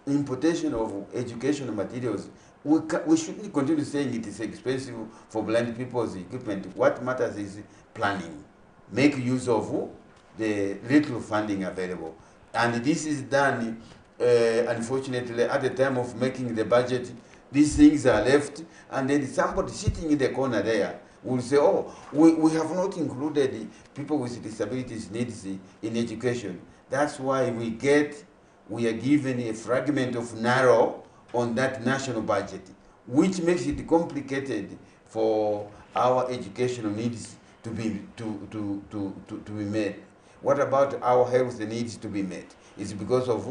importation of educational materials, we shouldn't continue saying it is expensive for blind people's equipment. What matters is planning. Make use of the little funding available. And this is done, unfortunately, at the time of making the budget. These things are left, and then somebody sitting in the corner there will say, oh, we have not included people with disabilities needs in education. That's why we are given a fragment of narrow on that national budget, which makes it complicated for our educational needs to be met. What about our health needs to be met? It's because of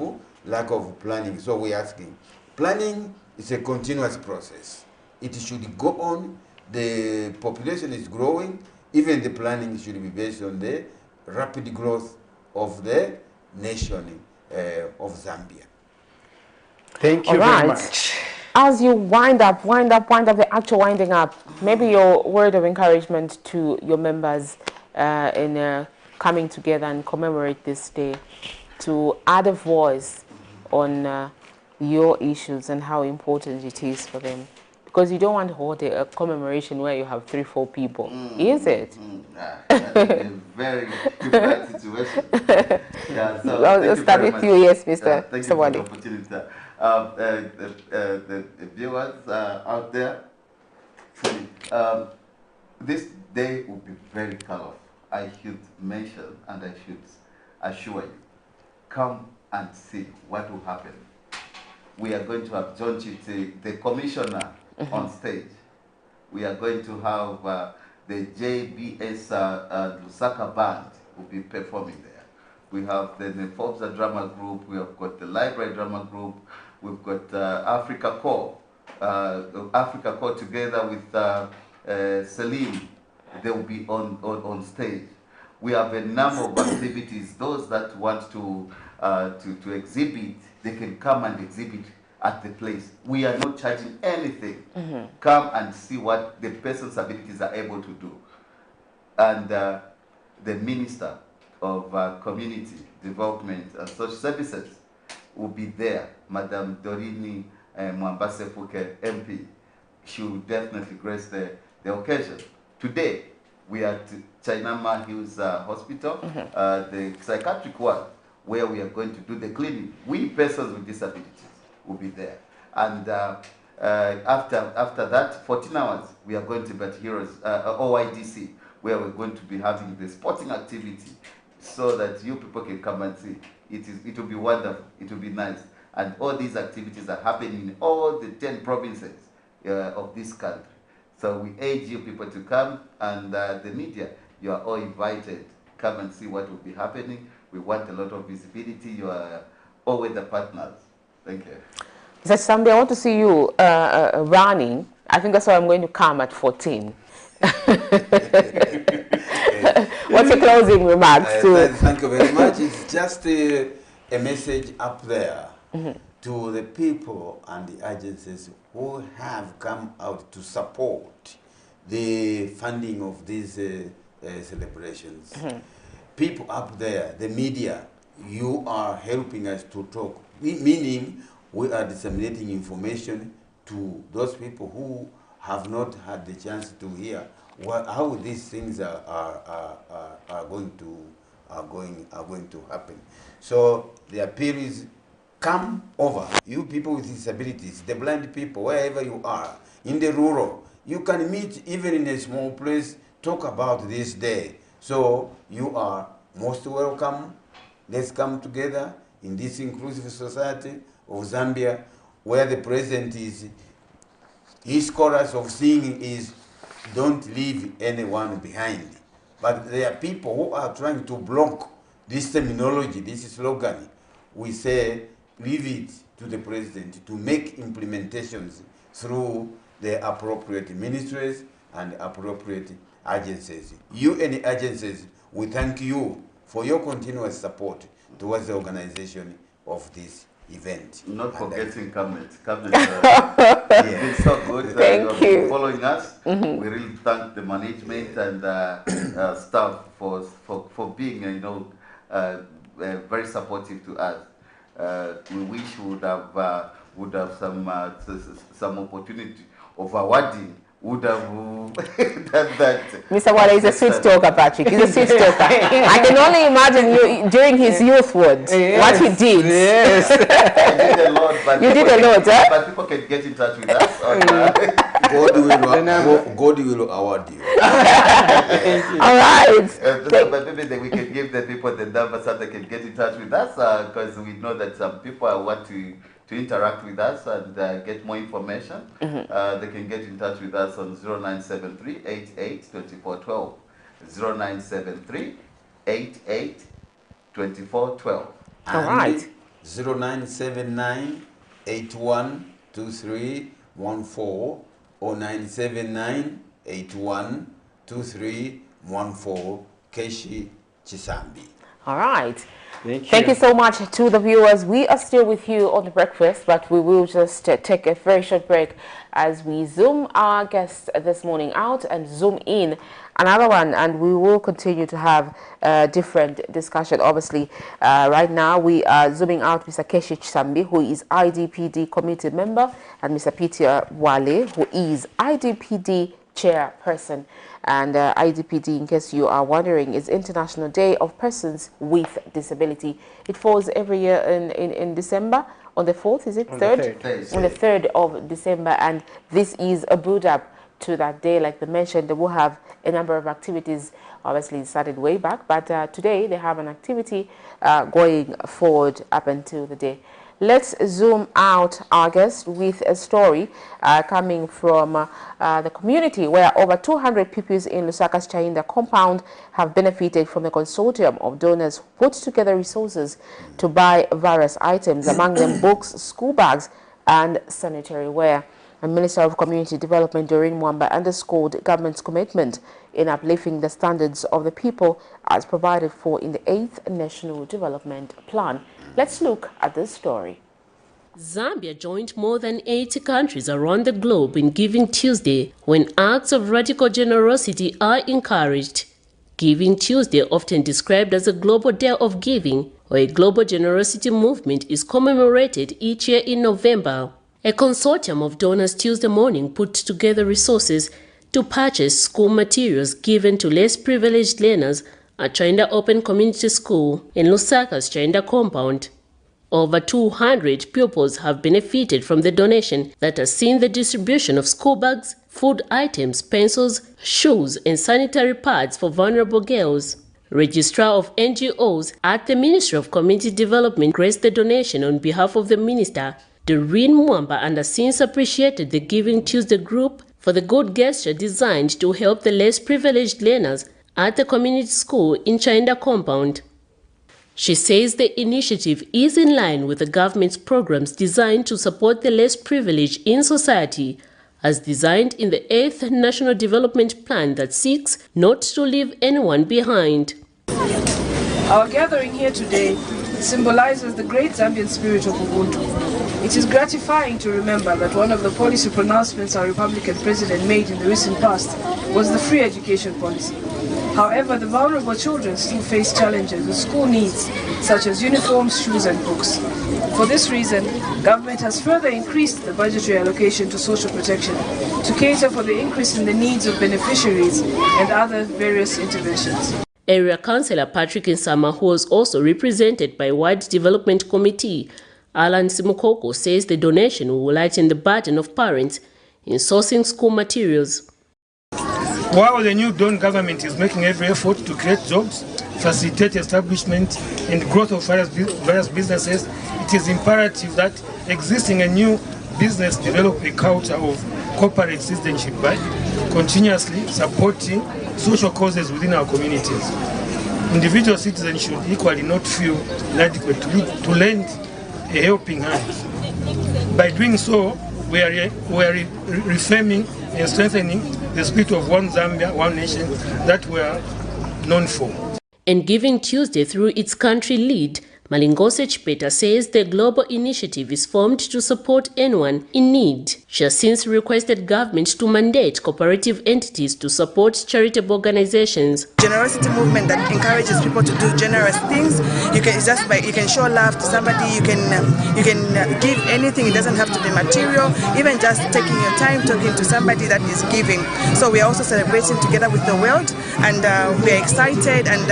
lack of planning. So we're asking. Planning is a continuous process. It should go on. The population is growing. Even the planning should be based on the rapid growth of the nation of Zambia. Thank you very much. As you wind up the actual winding up, maybe your word of encouragement to your members in coming together and commemorate this day, to add a voice on your issues and how important it is for them. Because you don't want to hold a commemoration where you have 3-4 people, is it? That's a very bad situation. Yeah, so I'll start with you, yes, Mr. Thank you for the Sawadi. opportunity. The viewers out there, this day will be very colorful. I should mention and I should assure you, come and see what will happen. We are going to have John Chiti, the commissioner, on stage. We are going to have the JBS Lusaka band will be performing there. We have the Nefobza Drama Group. We have got the Library Drama Group. We've got Africa Core. Africa Core together with Celine. They will be on stage. We have a number of activities. Those that want to exhibit, they can come and exhibit at the place. We are not charging anything. Come and see what the person's abilities are able to do. And the Minister of Community Development and Social Services will be there, Madam Dorini Mwambase Fuke, MP. She will definitely grace the occasion. Today, we are at Chainama Hills Hospital, the psychiatric ward, where we are going to do the cleaning. We persons with disabilities will be there. And after that, 14 hours, we are going to be at Heroes, OIDC, where we're going to be having the sporting activity so that you people can come and see. It will be wonderful. It will be nice. And all these activities are happening in all the 10 provinces of this country. So we urge you people to come, and the media, you are all invited. Come and see what will be happening. We want a lot of visibility. You are always the partners. Thank you. Mr. Chisambi, I want to see you running. I think that's why I'm going to come at 14. What's your closing remarks? Thank you very much. It's just a message up there to the people and the agencies who have come out to support the funding of these celebrations. People up there, the media, you are helping us to talk, meaning we are disseminating information to those people who have not had the chance to hear how these things are going to happen. So the appeal is, come over, you people with disabilities, the blind people, wherever you are, in the rural, you can meet even in a small place, talk about this day. So you are most welcome. Let's come together in this inclusive society of Zambia, where the president is, his chorus of singing is, don't leave anyone behind. But there are people who are trying to block this terminology, this slogan. We say, leave it to the president to make implementations through the appropriate ministries and appropriate agencies. You and the agencies, we thank you for your continuous support towards the organization of this event. Not forgetting Camnet. Camnet has been so good. Thank you. Following us. We really thank the management and staff for being, very supportive to us. We wish we would have some opportunity of awarding. Would have done that. Mr. Wale is a sweet talker, Patrick. He's a sweet talker. I can only imagine you during his youth words, what he did. Yes. I did a lot, but you did a lot, eh? But people can get in touch with us. God will award you. All right. But maybe we can give the people the number so they can get in touch with us, because we know that some people want to interact with us and get more information. They can get in touch with us on 0973 88 2412. 0973 88 2412. All right. 0979 81 2314 or 979 81 2314. Keshi Chisambi. All right. Thank you so much to the viewers. We are still with you on the breakfast, but we will just take a very short break as we zoom our guest this morning out and zoom in another one, and we will continue to have a different discussion. Obviously, right now we are zooming out Mr. Keshi Chisambi, who is IDPD committee member, and Mr. Peter Wale, who is IDPD chairperson. And IDPD, in case you are wondering, is International Day of Persons with Disability. It falls every year in December, on the 4th, is it? On 3rd? the 3rd. On the 3rd of December, and this is a build-up to that day. Like they mentioned, they will have a number of activities. Obviously, it started way back, but today they have an activity going forward up until the day. let's zoom out our guest with a story coming from the community where over 200 pupils in Lusaka's Chainda compound have benefited from the consortium of donors who put together resources to buy various items, among them books, school bags, and sanitary ware. And Minister of Community Development Doreen Mwamba underscored government's commitment in uplifting the standards of the people as provided for in the 8th National Development Plan. Let's look at this story. Zambia joined more than 80 countries around the globe in Giving Tuesday when acts of radical generosity are encouraged. Giving Tuesday, often described as a global day of giving or a global generosity movement, is commemorated each year in November. A consortium of donors Tuesday morning put together resources to purchase school materials given to less privileged learners at Chainda Open Community School in Lusaka's Chainda compound. Over 200 pupils have benefited from the donation that has seen the distribution of school bags, food items, pencils, shoes, and sanitary pads for vulnerable girls. Registrar of NGOs at the Ministry of Community Development graced the donation on behalf of the Minister, Doreen Mwamba, and has since appreciated the Giving Tuesday group for the good gesture designed to help the less privileged learners at the community school in Chainda compound. She says the initiative is in line with the government's programs designed to support the less privileged in society, as designed in the 8th National Development Plan that seeks not to leave anyone behind. Our gathering here today symbolizes the great Zambian spirit of Ubuntu. It is gratifying to remember that one of the policy pronouncements our Republican president made in the recent past was the free education policy. However, the vulnerable children still face challenges with school needs, such as uniforms, shoes, and books. For this reason, government has further increased the budgetary allocation to social protection to cater for the increase in the needs of beneficiaries and other various interventions. Area Councillor Patrick Nsama, who was also represented by Ward Development Committee, Alan Simukoko, says the donation will lighten the burden of parents in sourcing school materials. While the new Dawn government is making every effort to create jobs, facilitate establishment and growth of various businesses, it is imperative that existing a new business develop a culture of corporate citizenship by continuously supporting social causes within our communities. Individual citizens should equally not feel inadequate to lend a helping hand. By doing so, we are reframing and strengthening the spirit of one Zambia, one nation that we are known for. And Giving Tuesday, through its country lead, Malingose Chipeta, says the global initiative is formed to support anyone in need. She has since requested government to mandate cooperative entities to support charitable organizations. Generosity movement that encourages people to do generous things. You can show love to somebody. You can give anything. It doesn't have to be material. Even just taking your time talking to somebody that is giving. So we are also celebrating together with the world, and we are excited. And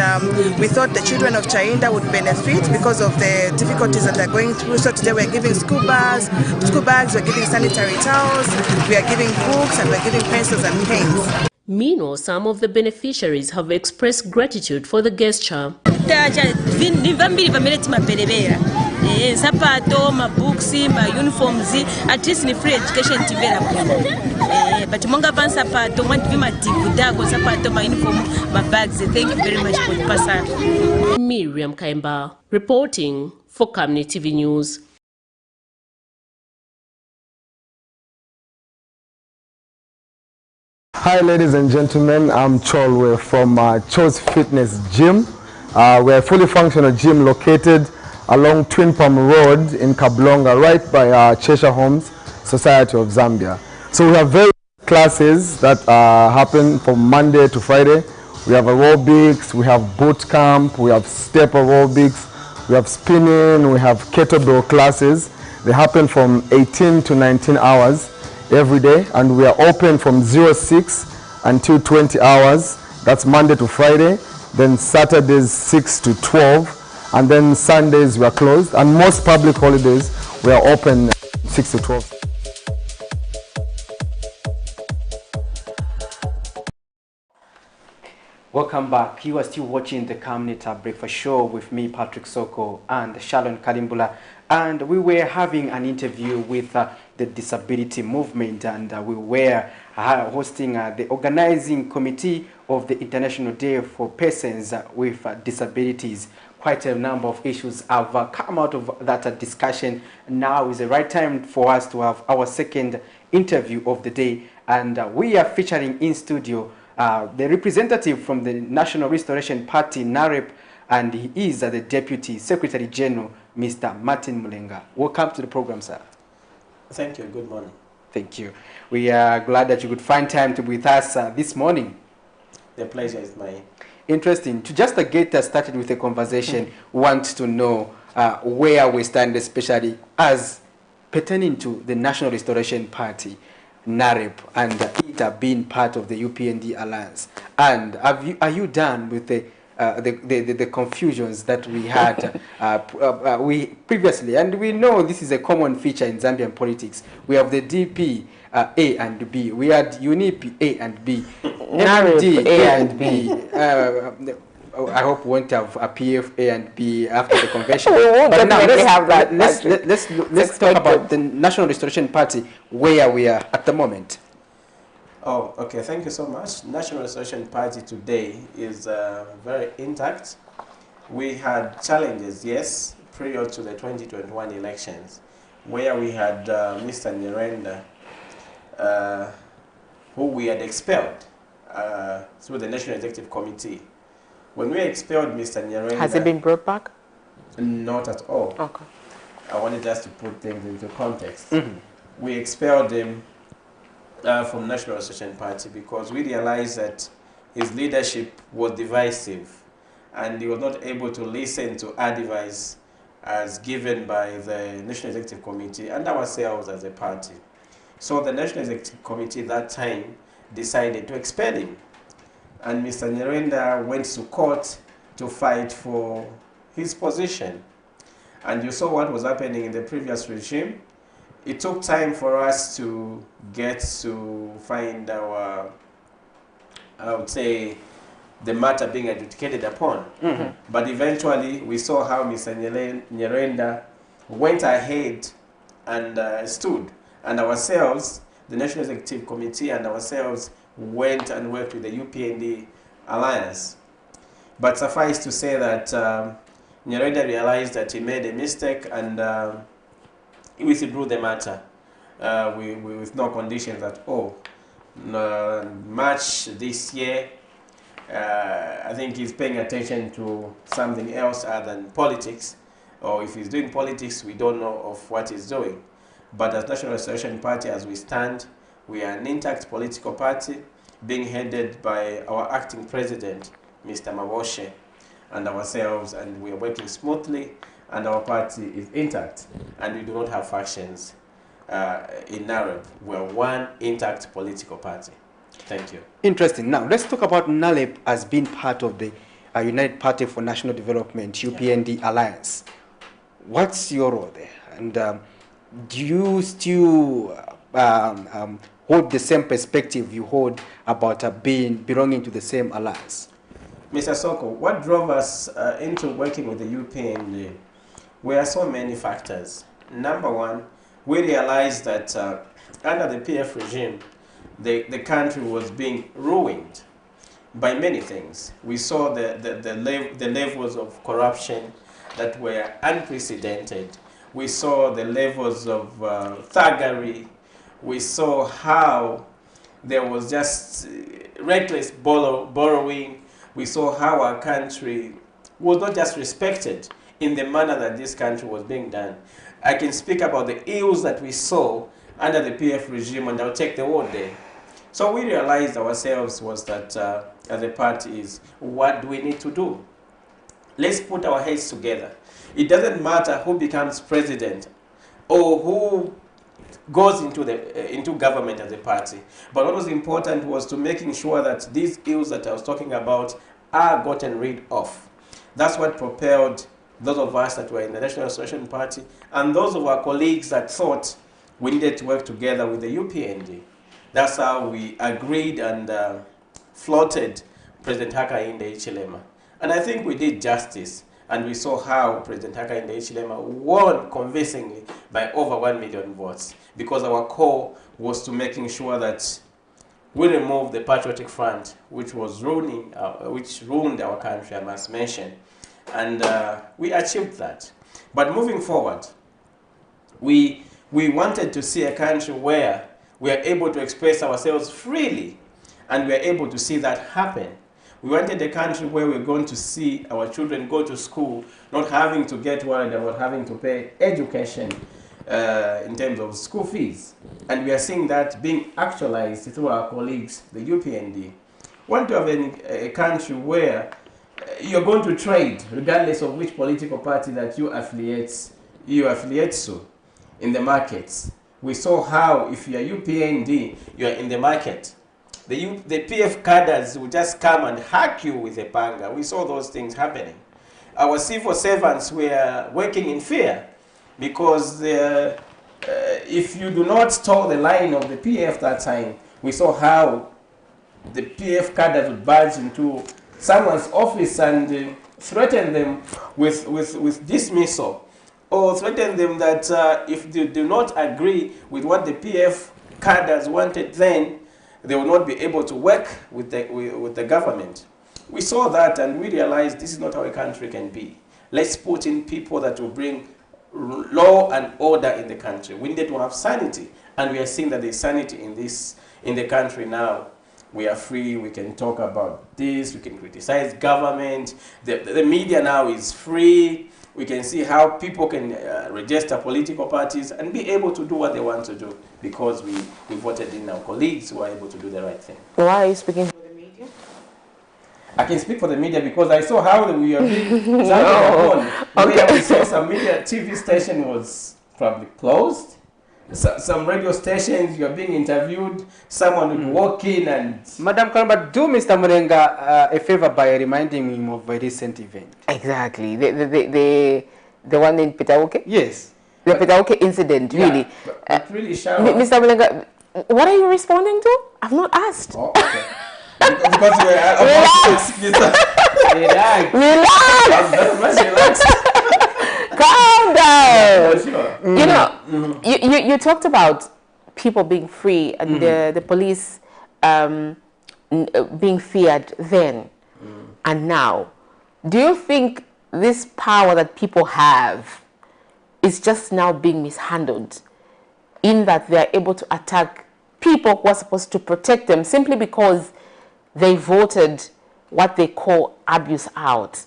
we thought the children of Chainda would benefit because of the difficulties that they're going through. So today we're giving school bags, we're giving sanitary towels, we are giving books, and we're giving pencils and pens. Meanwhile, some of the beneficiaries have expressed gratitude for the gesture. Sapato, my books, my uniforms, at least in free education but monga ban sapato, want to my sapato, my uniform, my bags. Thank you very much for the passage. Miriam Kaimba reporting for Camnet TV News. Hi ladies and gentlemen, I'm Cholwe from Cho's Fitness Gym. We're a fully functional gym located along Twin Palm Road in Kablonga, right by Cheshire Homes Society of Zambia. So we have various classes that happen from Monday to Friday. We have aerobics, we have boot camp, we have step aerobics, we have spinning, we have kettlebell classes. They happen from 18 to 19 hours every day, and we are open from 06 until 20 hours. That's Monday to Friday. Then Saturdays 6 to 12. And then Sundays we are closed, and most public holidays we are open 6 to 12. Welcome back. You are still watching the Camnet Breakfast Show with me, Patrick Soko, and Shalon Kalimbula. and we were having an interview with the disability movement, and we were hosting the organizing committee of the International Day for Persons with Disabilities. Quite a number of issues have come out of that discussion. Now is the right time for us to have our second interview of the day, and we are featuring in studio the representative from the National Restoration Party, NAREP, and he is the Deputy Secretary General, Mr. Martin Mulenga. Welcome to the program, sir. Thank you. Good morning. Thank you. We are glad that you could find time to be with us this morning. The pleasure is mine. Interesting. To just get us started with a conversation, want to know where we stand, especially as pertaining to the National Restoration Party, NAREP, and it being part of the UPND alliance. And are you done with the confusions that we had we previously? And we know this is a common feature in Zambian politics. We have the DP A and B. We had UNIP A and B. NAREP A and B. I hope we won't have a PF A and B after the convention. We won't definitely have that. Let's talk about the National Restoration Party, where we are at the moment. Oh, okay. Thank you so much. National Restoration Party today is very intact. We had challenges, yes, prior to the 2021 elections, where we had Mr. Nyirenda, who we had expelled through the National Executive Committee. When we expelled Mr. Nyirenda... Has it been brought back? Not at all. Okay. I wanted just to put things into context. We expelled him from National Restoration Party because we realized that his leadership was divisive and he was not able to listen to advice as given by the National Executive Committee and ourselves as a party. So the National Executive Committee that time decided to expel him. And Mr. Nyirenda went to court to fight for his position. And you saw what was happening in the previous regime. It took time for us to get to find our, I would say, the matter being adjudicated upon. But eventually, we saw how Mr. Nyirenda went ahead and stood. And ourselves, the National Executive Committee and ourselves, went and worked with the UPND alliance. But suffice to say that Nyirenda realized that he made a mistake and he withdrew the matter with no conditions at all. March this year, I think he's paying attention to something else other than politics, or if he's doing politics, we don't know of what he's doing. But as National Restoration Party, as we stand, we are an intact political party being headed by our acting president, Mr. Maboshe, and ourselves, and we are working smoothly, and our party is intact, and we do not have factions in NAREP. We are one intact political party. Thank you. Interesting. Now, let's talk about NAREP as being part of the United Party for National Development, UPND Alliance. What's your role there? And do you still hold the same perspective you hold about belonging to the same alliance? Mr. Soko, what drove us into working with the UPND were so many factors. Number one, we realized that under the PF regime, the country was being ruined by many things. We saw the levels of corruption that were unprecedented. We saw the levels of thuggery. We saw how there was just reckless borrowing. We saw how our country was not just respected in the manner that this country was being done. I can speak about the ills that we saw under the PF regime, and I'll take the word there. So we realized ourselves was that as a party is, what do we need to do? Let's put our heads together. It doesn't matter who becomes president or who goes into government as a party. But what was important was to making sure that these ills that I was talking about are gotten rid of. That's what propelled those of us that were in the National Restoration Party and those of our colleagues that thought we needed to work together with the UPND. That's how we agreed and floated President Hakainde Hichilema. And I think we did justice. And we saw how President Hakainde Hichilema won convincingly by over 1 million votes, because our call was to making sure that we remove the Patriotic Front, which was ruined our country, I must mention. And we achieved that. But moving forward, we wanted to see a country where we are able to express ourselves freely, and we are able to see that happen. We wanted a country where we're going to see our children go to school, not having to get worried about having to pay education in terms of school fees. And we are seeing that being actualized through our colleagues, the UPND. We want to have a country where you're going to trade, regardless of which political party that you affiliate to in the markets. We saw how, if you are UPND, you are in the market. The PF cadres will just come and hack you with a panga. We saw those things happening. Our civil servants were working in fear, because if you do not toe the line of the PF that time, we saw how the PF cadres would barge into someone's office and threaten them with dismissal, or threaten them that if they do not agree with what the PF cadres wanted, then they will not be able to work with the government. We saw that and we realized this is not how a country can be. Let's put in people that will bring law and order in the country. We needed to have sanity, and we are seeing that there is sanity in the country now. We are free, we can talk about this, we can criticize government. The media now is free. We can see how people can register political parties and be able to do what they want to do, because we voted in our colleagues who are able to do the right thing. Why are you speaking for the media? I can speak for the media because I saw how we are being okay. We saw some media TV station was probably closed. Some radio stations, you are being interviewed, someone would walk in and... Madam Karamba, do Mr. Murenga a favor by reminding him of a recent event. Exactly. The one in Petauke? Yes. The Petauke incident, really. But really, Mr. Murenga, what are you responding to? I've not asked. Oh, okay. Because we are about to relax. I'm very much relaxed. Calm down. Sure. You know, you talked about people being free and the police being feared then and now. Do you think this power that people have is just now being mishandled, in that they are able to attack people who are supposed to protect them simply because they voted what they call abuse out?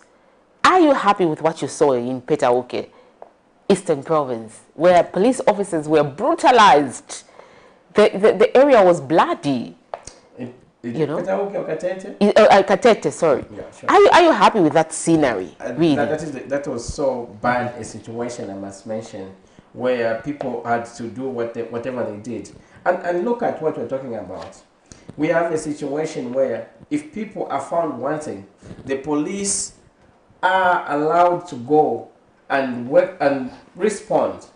Are you happy with what you saw in Petauke, Eastern Province, where police officers were brutalized? The area was bloody. You know? Petauke or Katete? Katete, sorry. Yeah, sure. Are you happy with that scenery? Really? That was so bad a situation, I must mention, where people had to do whatever they did. And look at what we're talking about. We have a situation where if people are found wanting, the police are allowed to go and work and respond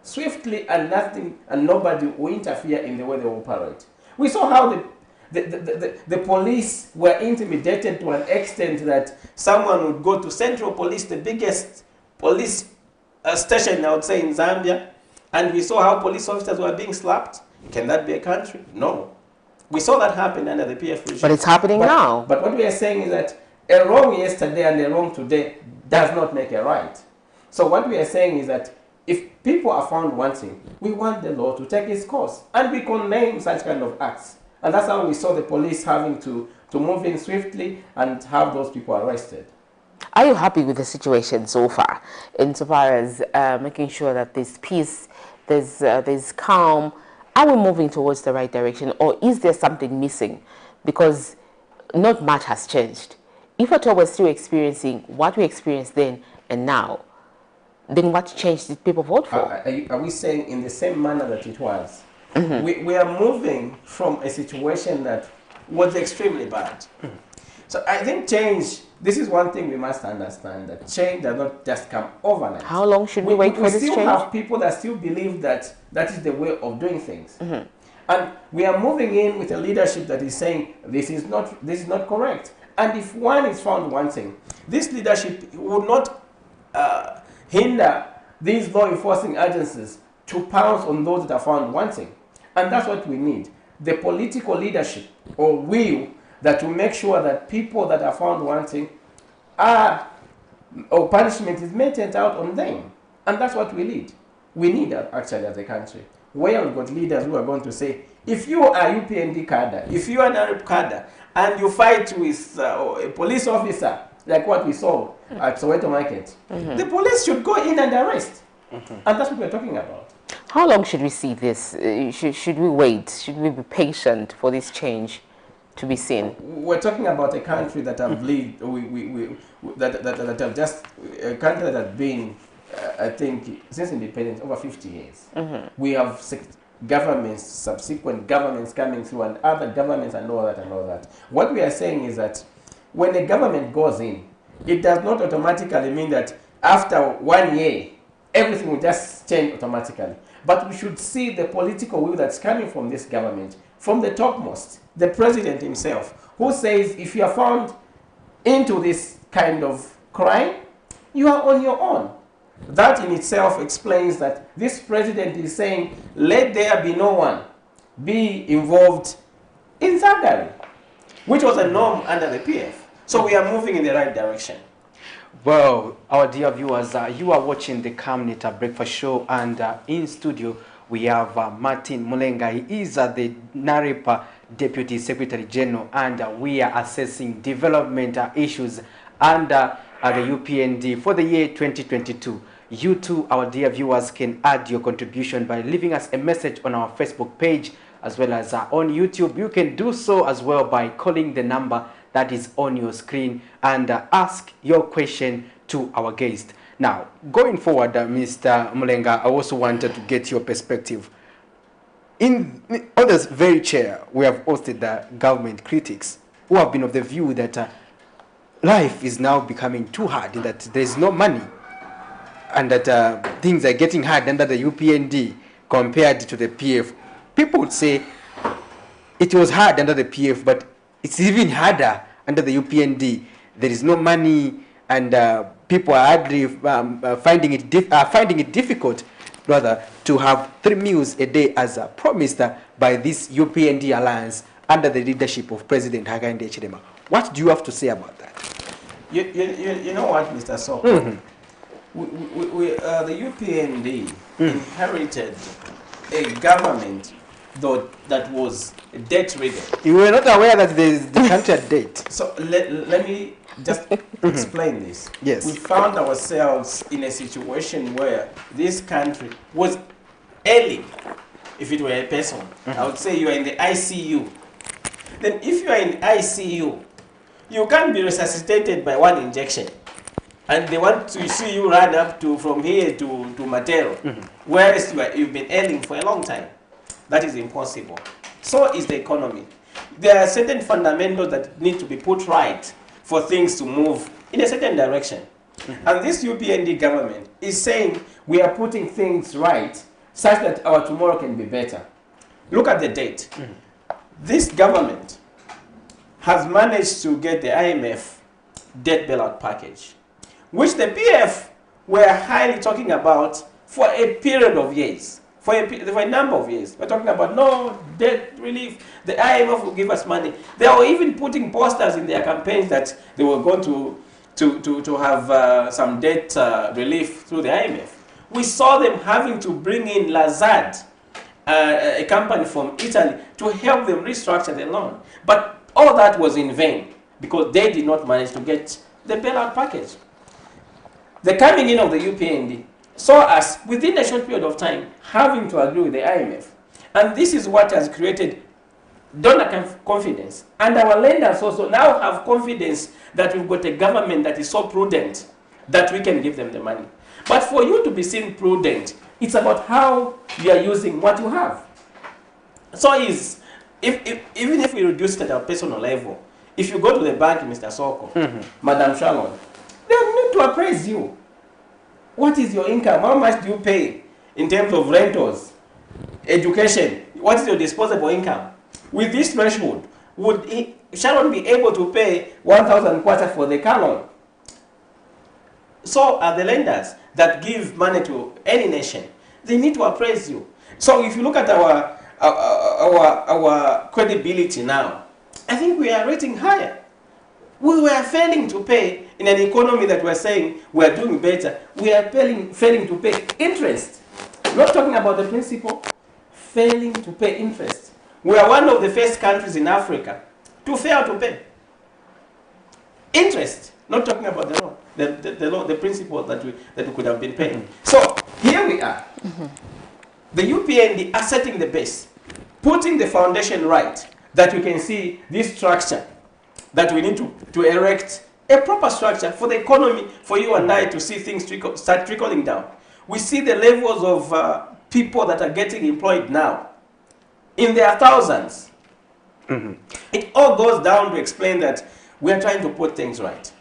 swiftly, and nothing and nobody will interfere in the way they operate. We saw how the police were intimidated to an extent that someone would go to Central Police, the biggest police station, I would say, in Zambia, and we saw how police officers were being slapped. Can that be a country? No. We saw that happen under the PF regime. But it's happening now. But what we are saying is that a wrong yesterday and a wrong today does not make a right. So what we are saying is that if people are found wanting, we want the law to take its course. And we condemn such kind of acts. And that's how we saw the police having to move in swiftly and have those people arrested. Are you happy with the situation so far, insofar as making sure that there's peace, there's calm? Are we moving towards the right direction, or is there something missing? Because not much has changed. If at all we're still experiencing what we experienced then and now, then what change did people vote for? Are we saying in the same manner that it was? We are moving from a situation that was extremely bad. So I think change, this is one thing we must understand, that change does not just come overnight. How long should we wait for this change? We still have people that still believe that that is the way of doing things. And we are moving in with a leadership that is saying this is not correct. And if one is found wanting, this leadership would not hinder these law enforcing agencies to pounce on those that are found wanting. And that's what we need. The political leadership or will that will make sure that people that are found wanting or punishment is meted out on them. And that's what we need. We need that actually as a country, where we've got leaders who are going to say, if you are UPND cadre, if you are an Arab cadre, and you fight with a police officer, like what we saw at Soweto Market, the police should go in and arrest. And that's what we're talking about. How long should we see this? Should we wait? Should we be patient for this change to be seen? We're talking about a country that have lived, that have just, a country that has been, I think, since independence, over 50 years. We have governments, subsequent governments coming through, and other governments and all that and all that. What we are saying is that when a government goes in, it does not automatically mean that after 1 year, everything will just change automatically. But we should see the political will that's coming from this government, from the topmost, the president himself, who says if you are found into this kind of crime, you are on your own. That in itself explains that this president is saying, let there be no one be involved in thuggery, which was a norm under the PF. So we are moving in the right direction. Well, our dear viewers, you are watching the Camnet Breakfast Show, and in studio we have Martin Mulenga. He is the NAREP Deputy Secretary General, and we are assessing development issues under the UPND for the year 2022. You too, our dear viewers, can add your contribution by leaving us a message on our Facebook page as well as on YouTube. You can do so as well by calling the number that is on your screen and ask your question to our guest. Now, going forward, Mr. Mulenga, I also wanted to get your perspective. On this very chair, we have hosted the government critics who have been of the view that life is now becoming too hard, that there is no money, and that things are getting hard under the UPND compared to the PF. People would say it was hard under the PF, but it's even harder under the UPND. There is no money, and people are hardly finding it difficult, rather, to have 3 meals a day as promised by this UPND alliance under the leadership of President Hakainde Hichilema. What do you have to say about that? You know what, Mr. Soko? The UPND inherited a government that was debt-ridden. You were not aware that the country had debt. So let me just explain this. Yes. We found ourselves in a situation where this country was ailing. If it were a person, I would say you are in the ICU. Then if you are in ICU, you can't be resuscitated by one injection. And they want to see you run up from here to Matero, whereas you've been ailing for a long time. That is impossible. So is the economy. There are certain fundamentals that need to be put right for things to move in a certain direction. And this UPND government is saying we are putting things right such that our tomorrow can be better. Look at the date. This government has managed to get the IMF debt bailout package, which the PF were highly talking about for a period of years, for a number of years. We're talking about no debt relief, the IMF will give us money. They were even putting posters in their campaigns that they were going to have some debt relief through the IMF. We saw them having to bring in Lazard, a company from Italy, to help them restructure the loan. But all that was in vain because they did not manage to get the bailout package. The coming in of the UPND saw us, within a short period of time, having to agree with the IMF. And this is what has created donor confidence. And our lenders also now have confidence that we've got a government that is so prudent that we can give them the money. But for you to be seen prudent, it's about how you are using what you have. So even if we reduce it at our personal level, if you go to the bank, Mr. Soko, Madam Sharon, they need to appraise you. What is your income? How much do you pay in terms of rentals, education? What is your disposable income? With this threshold, would shall not be able to pay 1,000 kwacha for the car loan. So are the lenders that give money to any nation. They need to appraise you. So if you look at our credibility now, I think we are rating higher. We were failing to pay in an economy that we're saying we're doing better. We are failing to pay interest. Not talking about the principal, failing to pay interest. We are one of the first countries in Africa to fail to pay interest. Not talking about the law, the law, the principle that we could have been paying. So here we are. The UPND are setting the base, putting the foundation right, that we can see this structure, that we need to erect a proper structure for the economy, for you and I to see things start trickling down. We see the levels of people that are getting employed now in their thousands. It all goes down to explain that we are trying to put things right.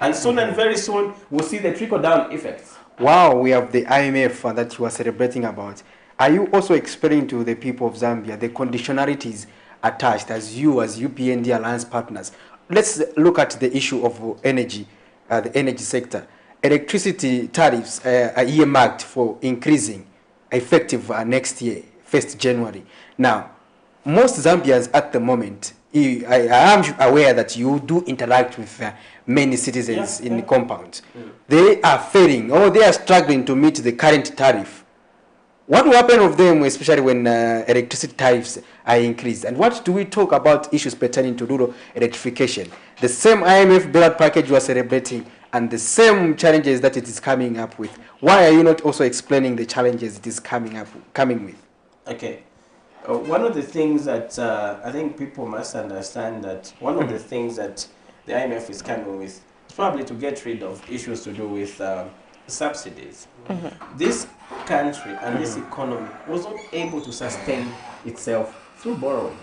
And soon and very soon, we'll see the trickle-down effects. Wow, we have the IMF that you are celebrating about. Are you also explaining to the people of Zambia the conditionalities attached as UPND Alliance partners? Let's look at the issue of energy, the energy sector. Electricity tariffs are earmarked for increasing effective next year, 1st January. Now, most Zambians at the moment, I am aware that you do interact with many citizens in the compound. They are failing or they are struggling to meet the current tariff. What will happen of them, especially when electricity tariffs are increased? And what do we talk about issues pertaining to rural electrification? The same IMF bailout package you are celebrating and the same challenges that it is coming up with. Why are you not also explaining the challenges it is coming with? Okay. One of the things that I think people must understand, that one of the things that the IMF is coming with is probably to get rid of issues to do with subsidies. This country and this economy was not able to sustain itself through borrowing.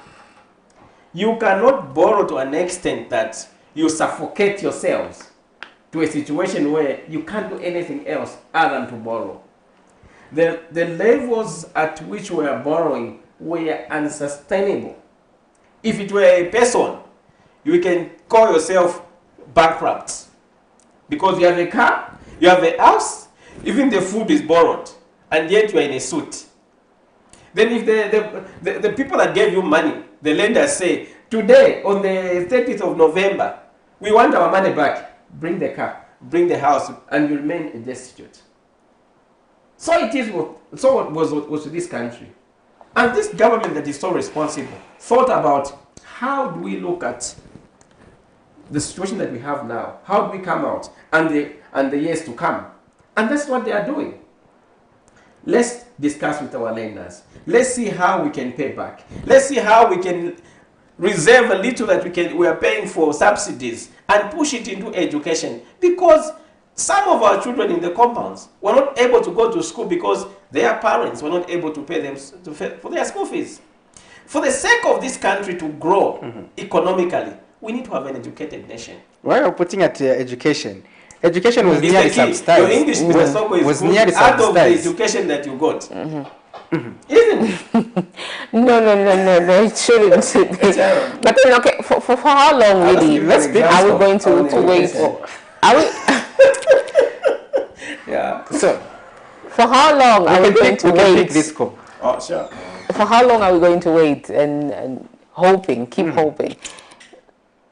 You cannot borrow to an extent that you suffocate yourselves to a situation where you can't do anything else other than to borrow. The levels at which we are borrowing were unsustainable. If it were a person, you can call yourself bankrupt because you have a car, you have a house, even the food is borrowed, and yet you are in a suit. Then if the people that gave you money, the lenders say, today on the 30th of November, we want our money back. Bring the car, bring the house, and you remain destitute. So it is what was this country. And this government that is so responsible thought about how do we look at the situation that we have now, how do we come out, and the years to come. And that's what they are doing. Let's discuss with our lenders. Let's see how we can pay back. Let's see how we can reserve a little that we are paying for subsidies and push it into education, because some of our children in the compounds were not able to go to school because their parents were not able to pay them for their school fees. For the sake of this country to grow economically, we need to have an educated nation. Why are you putting at education? Education was nearly subsidized. Your English, Mr. Soko, is good out of the education that you got. Isn't it? No, it shouldn't. But okay, for how long really are we going to wait for? Are we? Yeah. So, for how long are we going to wait? This call. Oh, sure. For how long are we going to wait and hoping, keep hoping?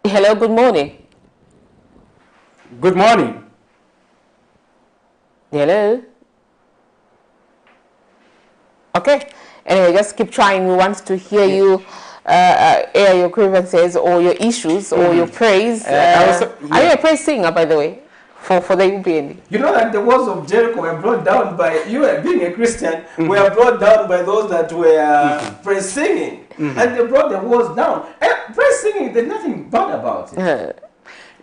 Hello, good morning. Good morning. Hello. Okay. Anyway, just keep trying. We want to hear you air your grievances or your issues or your praise. Are you a praise singer, by the way, for the UPND? You know that the walls of Jericho were brought down by, you being a Christian, were brought down by those that were praise singing. And they brought the walls down. Praise singing, there's nothing bad about it.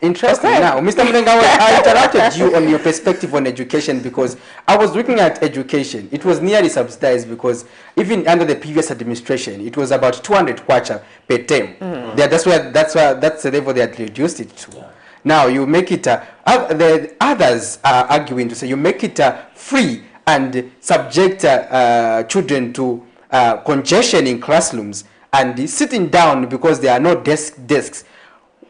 Interesting. Okay. Now, Mr. Mlenga, I interrupted you on your perspective on education because I was looking at education. It was nearly subsidized because even under the previous administration, it was about 200 kwacha per term. That's the level they had reduced it to. Yeah. Now you make it. The others are arguing to say you make it free and subject children to congestion in classrooms and sitting down because there are no desks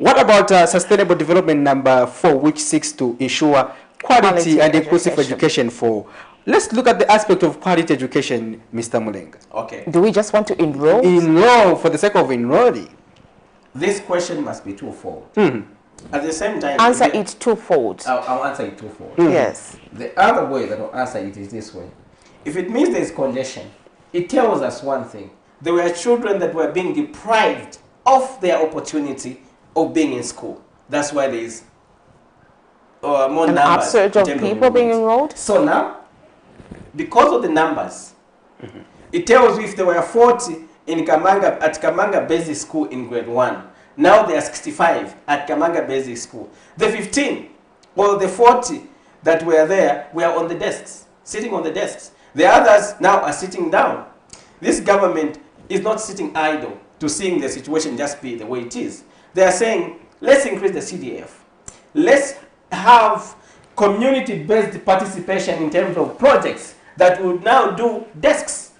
What about sustainable development number 4, which seeks to ensure quality and inclusive education for? Let's look at the aspect of quality education, Mr. Mulenga. Okay. Do we just want to enroll? Enroll for the sake of enrolling. This question must be twofold. At the same time, answer it twofold. I'll answer it twofold. Yes. The other way that I'll answer it is this way. If it means there's congestion, it tells us one thing. There were children that were being deprived of their opportunity of being in school. That's why there is more An numbers. upsurge of people being enrolled? So now, because of the numbers, it tells you if there were 40 in Kamanga, at Kamanga Basic School in grade 1, now there are 65 at Kamanga Basic School. The 15 or the 40 that were there were on the desks, sitting on the desks. The others now are sitting down. This government is not sitting idle to seeing the situation just be the way it is. They are saying, let's increase the CDF. Let's have community-based participation in terms of projects that would now do desks.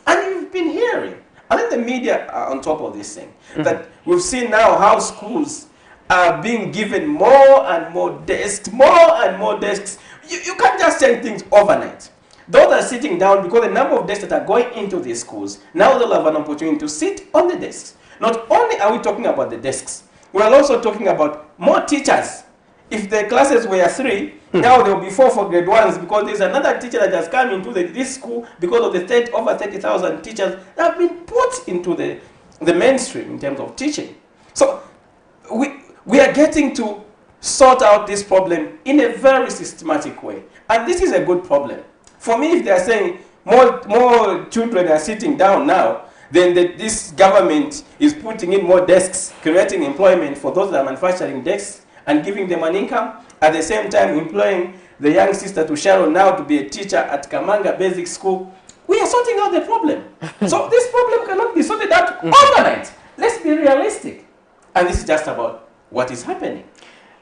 And you've been hearing, I think the media are on top of this thing, that we've seen now how schools are being given more and more desks, You can't just change things overnight. Those are sitting down because the number of desks that are going into these schools, now they'll have an opportunity to sit on the desks. Not only are we talking about the desks, we're also talking about more teachers. If the classes were 3, now there will be 4 for grade 1s because there's another teacher that has come into this school because of the over 30,000 teachers that have been put into the mainstream in terms of teaching. So we are getting to sort out this problem in a very systematic way. And this is a good problem. For me, if they are saying more children are sitting down now, then this government is putting in more desks, creating employment for those that are manufacturing desks and giving them an income, at the same time employing the young sister to Sharon now to be a teacher at Kamanga Basic School. We are sorting out the problem. So this problem cannot be sorted out overnight. Let's be realistic. And this is just about what is happening.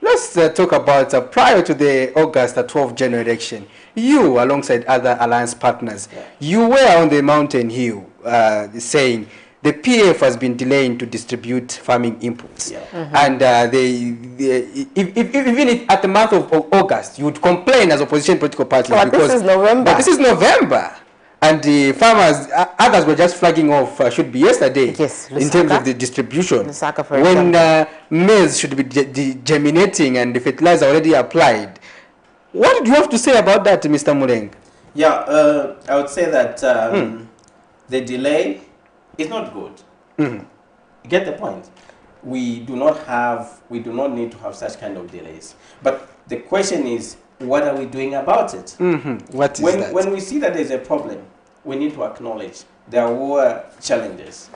Let's talk about prior to the August 12 general election, you, alongside other alliance partners, you were on the mountain hill saying the PF has been delaying to distribute farming inputs. And even if at the month of August, you would complain as opposition political parties. But this is November. But this is November. And the farmers, others were just flagging off, should be yesterday, in terms of the distribution. When maize should be germinating and the fertilizer already applied. What do you have to say about that, Mr. Muleng? Yeah, I would say that the delay is not good. You get the point? We do not need to have such kind of delays. But the question is, what are we doing about it? What is that? When we see that there's a problem, we need to acknowledge there were challenges.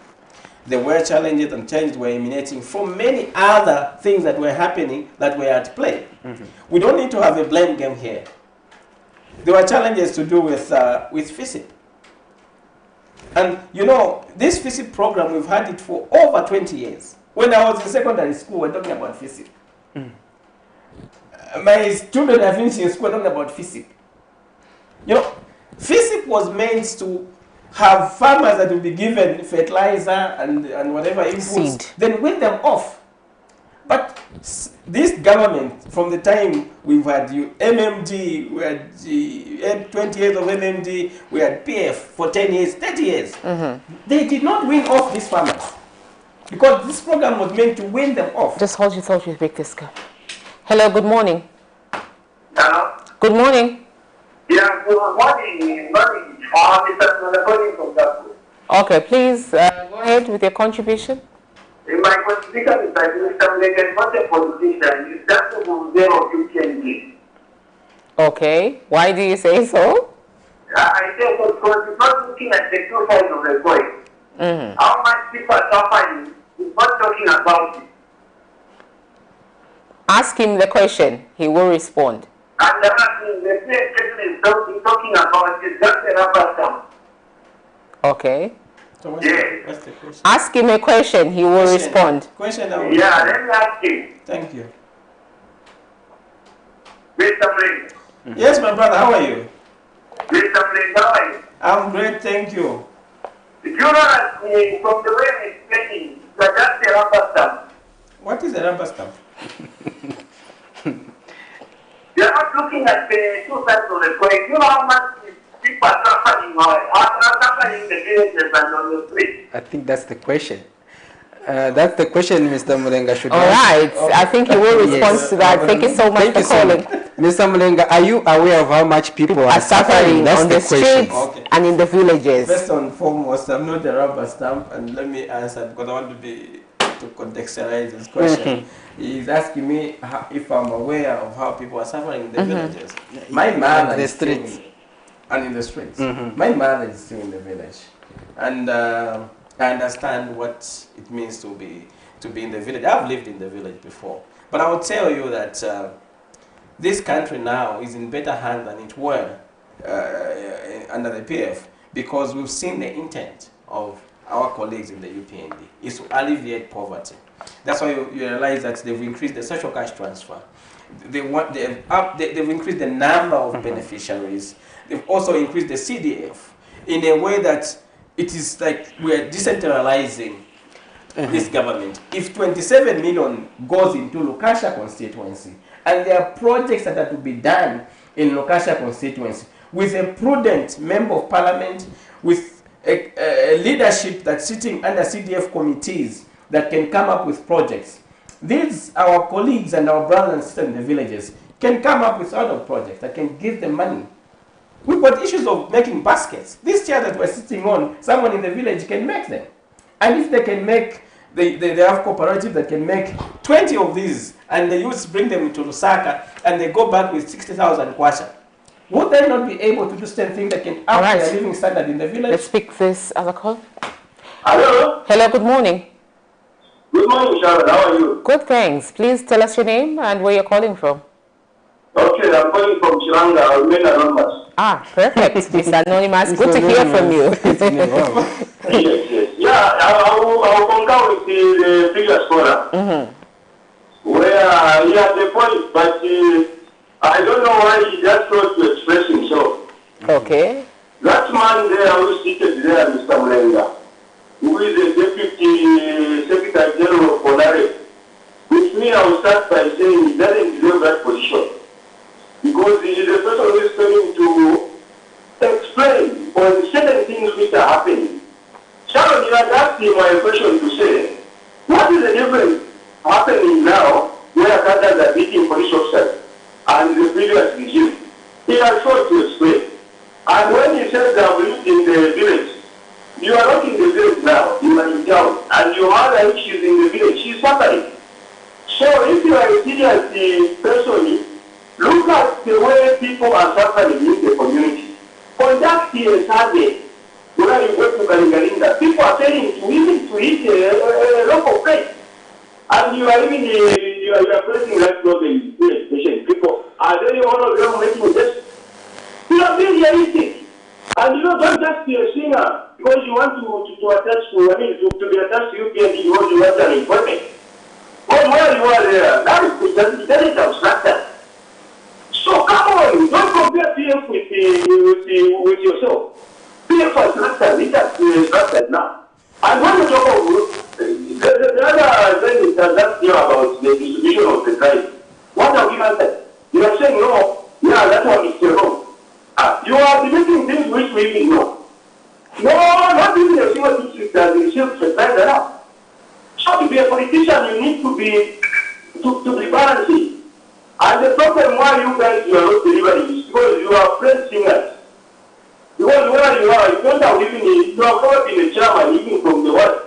There were challenges and challenges were emanating from many other things that were happening that were at play. We don't need to have a blame game here. There were challenges to do with FISIP. And you know, this FISIP program, we've had it for over 20 years. When I was in secondary school, we're talking about FISIP. My students are finishing school talking about FISIP. You know, FISIP was meant to have farmers that will be given fertilizer and whatever inputs, then wean them off. But this government, from the time we've had MMD, we had 20 years of MMD, we had PF for 10 years, 30 years. They did not wean off these farmers because this program was meant to wean them off. Just hold your thought with Victor. Hello, good morning. Hello? Good morning. Yeah, good morning. Okay, please go ahead with your contribution. My contribution is that Mr. Mulenge is not a politician. He's just a zero future. Okay, why do you say so? I say so because he's not looking at the two sides of the coin. How much people are suffering, he's not talking about it. Ask him the question, he will respond. And the president is talking about is just a rubber stamp. Okay. So what's the question? Ask him a question, he will respond. Question let me ask him. Thank you. Mr. Mulenge. Yes, my brother, how are you? Mr. Mulenge, how are you? I'm great, thank you. You know that from the way I'm explaining, you're just a rubber stamp. What is a a rubber stamp. You're not looking at the two sides of the coin. You know how much people are suffering in the villages and on the streets. I think that's the question. That's the question Mr. Mulenga should All right. I think you will respond to that. Thank you so much for calling. Mr. Mulenga, are you aware of how much people are suffering on the streets and in the villages? First and foremost, I'm not a rubber stamp, and let me answer because I want to contextualize this question. He's asking me if I'm aware of how people are suffering in the villages. My mother is still in the streets. My mother is still in the village, and I understand what it means to be in the village. I've lived in the village before, but I will tell you that this country now is in better hands than it were under the PF, because we've seen the intent of our colleagues in the UPND is to alleviate poverty. That's why you realize that they've increased the social cash transfer. They've increased the number of beneficiaries. They've also increased the CDF in a way that it is like we are decentralizing this government. If 27 million goes into Lukasha constituency, and there are projects that are to be done in Lukasha constituency, with a prudent member of parliament, with a leadership that's sitting under CDF committees that can come up with projects. These, our colleagues and our brothers and sisters in the villages, can come up with other projects that can give them money. We've got issues of making baskets. These chairs that we're sitting on, someone in the village can make them. And if they can make, they have cooperatives that can make 20 of these, and the youths bring them to Lusaka, and they go back with 60,000 kwacha. Would they not be able to do certain things that can up their living standard in the village? Let's pick this other call. Hello. Hello, good morning. Good morning, Sharon. How are you? Good, thanks. Please tell us your name and where you're calling from. Okay, I'm calling from Chiranga. I'll remain anonymous. Ah, perfect. Mr. Anonymous, good to hear from you. Yes. Yeah, I will concur with the previous caller. Where he had a point, but I don't know why he just got to express himself. Okay. That man there who is seated there, Mr. Mulenga, who is the Deputy Secretary General of Polare, with me, I will start by saying he doesn't deserve that position. Because he is a person who is coming to explain on certain things which are happening. Sharon, you had asked him my question to say, what is the difference happening now where cadres are beating police officers and the previous regime? He has failed to explain. And when he says that we live in the village, you are not in the village now, you are in town, and your mother, which is in the village, she is suffering. So if you are a serious person, look at the way people are suffering in the community. Conduct a survey where you go to Galingalinda. People are telling you even to eat a local place. And you are even you are pressing that problem in patient. People are they all of them making this? You are being realistic. And you don't just be a singer because you want to attach to, to be attached to UPND because you want an employment. But where you are there, that is abstracted. So come on, don't compare PF with yourself. PF has abstracted, it has abstracted now. And when you talk about the other thing is that's here about the distribution of the price. What have you answered? You are saying no, yeah, that one is wrong. You are debating things which we didn't know. No, not even a single district has been supplied enough. So to be a politician, you need to be balanced. And the problem why you guys you are not delivering is because you are French singers. Because where you are, you don't have even you are probably in the chairman even from the world.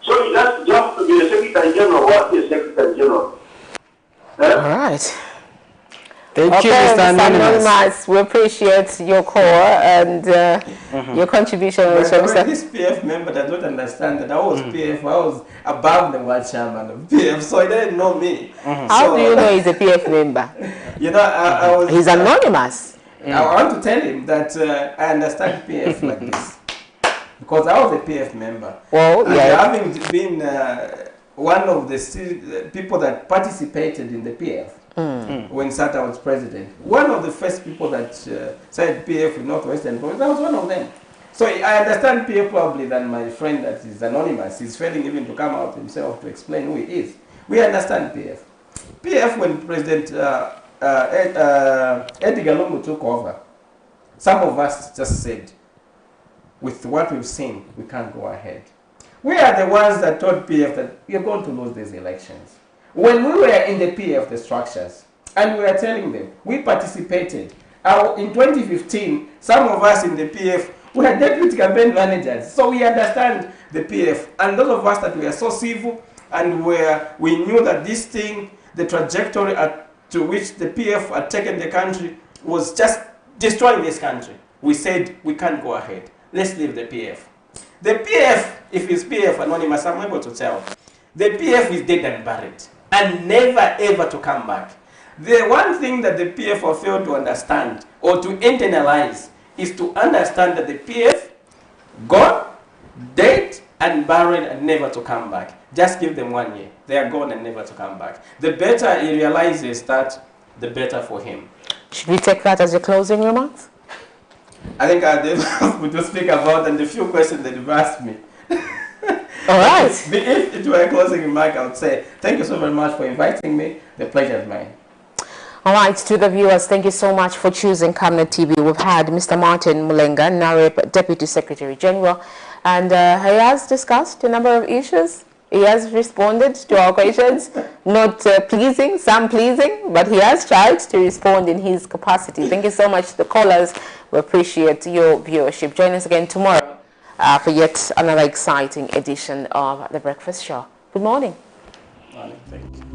So you just jump to be a Secretary General. What is Secretary General? All right. Thank you, Mr. Anonymous. We appreciate your call and your contribution. This PF member does not understand that I was PF. I was above the world chairman of PF, so he didn't know me. How do you know he's a PF member? You know, I was. He's anonymous. I want to tell him that I understand PF like this because I was a PF member. Well, yeah. Having been one of the people that participated in the PF. When Sata was president, one of the first people that said PF in Northwestern Province, I was one of them. So I understand PF probably than my friend that is anonymous. He's failing even to come out himself to explain who he is. We understand PF. PF, when President Edgar Lungu took over, some of us just said, with what we've seen, we can't go ahead. We are the ones that told PF that you're going to lose these elections. When we were in the PF, the structures, and we were telling them, we participated. In 2015, some of us in the PF were deputy campaign managers, so we understand the PF. And those of us that were so civil and we knew that this thing, the trajectory to which the PF had taken the country was just destroying this country. We said, we can't go ahead. Let's leave the PF. The PF, if it's PF anonymous, I'm able to tell, the PF is dead and buried and never ever to come back. The one thing that the PF have failed to understand or to internalize is to understand that the PF gone, dead and buried and never to come back. Just give them 1 year. They are gone and never to come back. The better he realizes that, the better for him. Should we take that as your closing remarks? I think I did to speak about and the few questions that you've asked me. All right. If it were a closing remark, I would say thank you so very much for inviting me. The pleasure is mine. All right, to the viewers, thank you so much for choosing Camnet TV. We've had Mr. Martin Mulenga, NAREP Deputy Secretary General, and he has discussed a number of issues. He has responded to our questions, not pleasing, some pleasing, but he has tried to respond in his capacity. Thank you so much to the callers. We appreciate your viewership. Join us again tomorrow for yet another exciting edition of The Breakfast Show. Good morning. Thank you.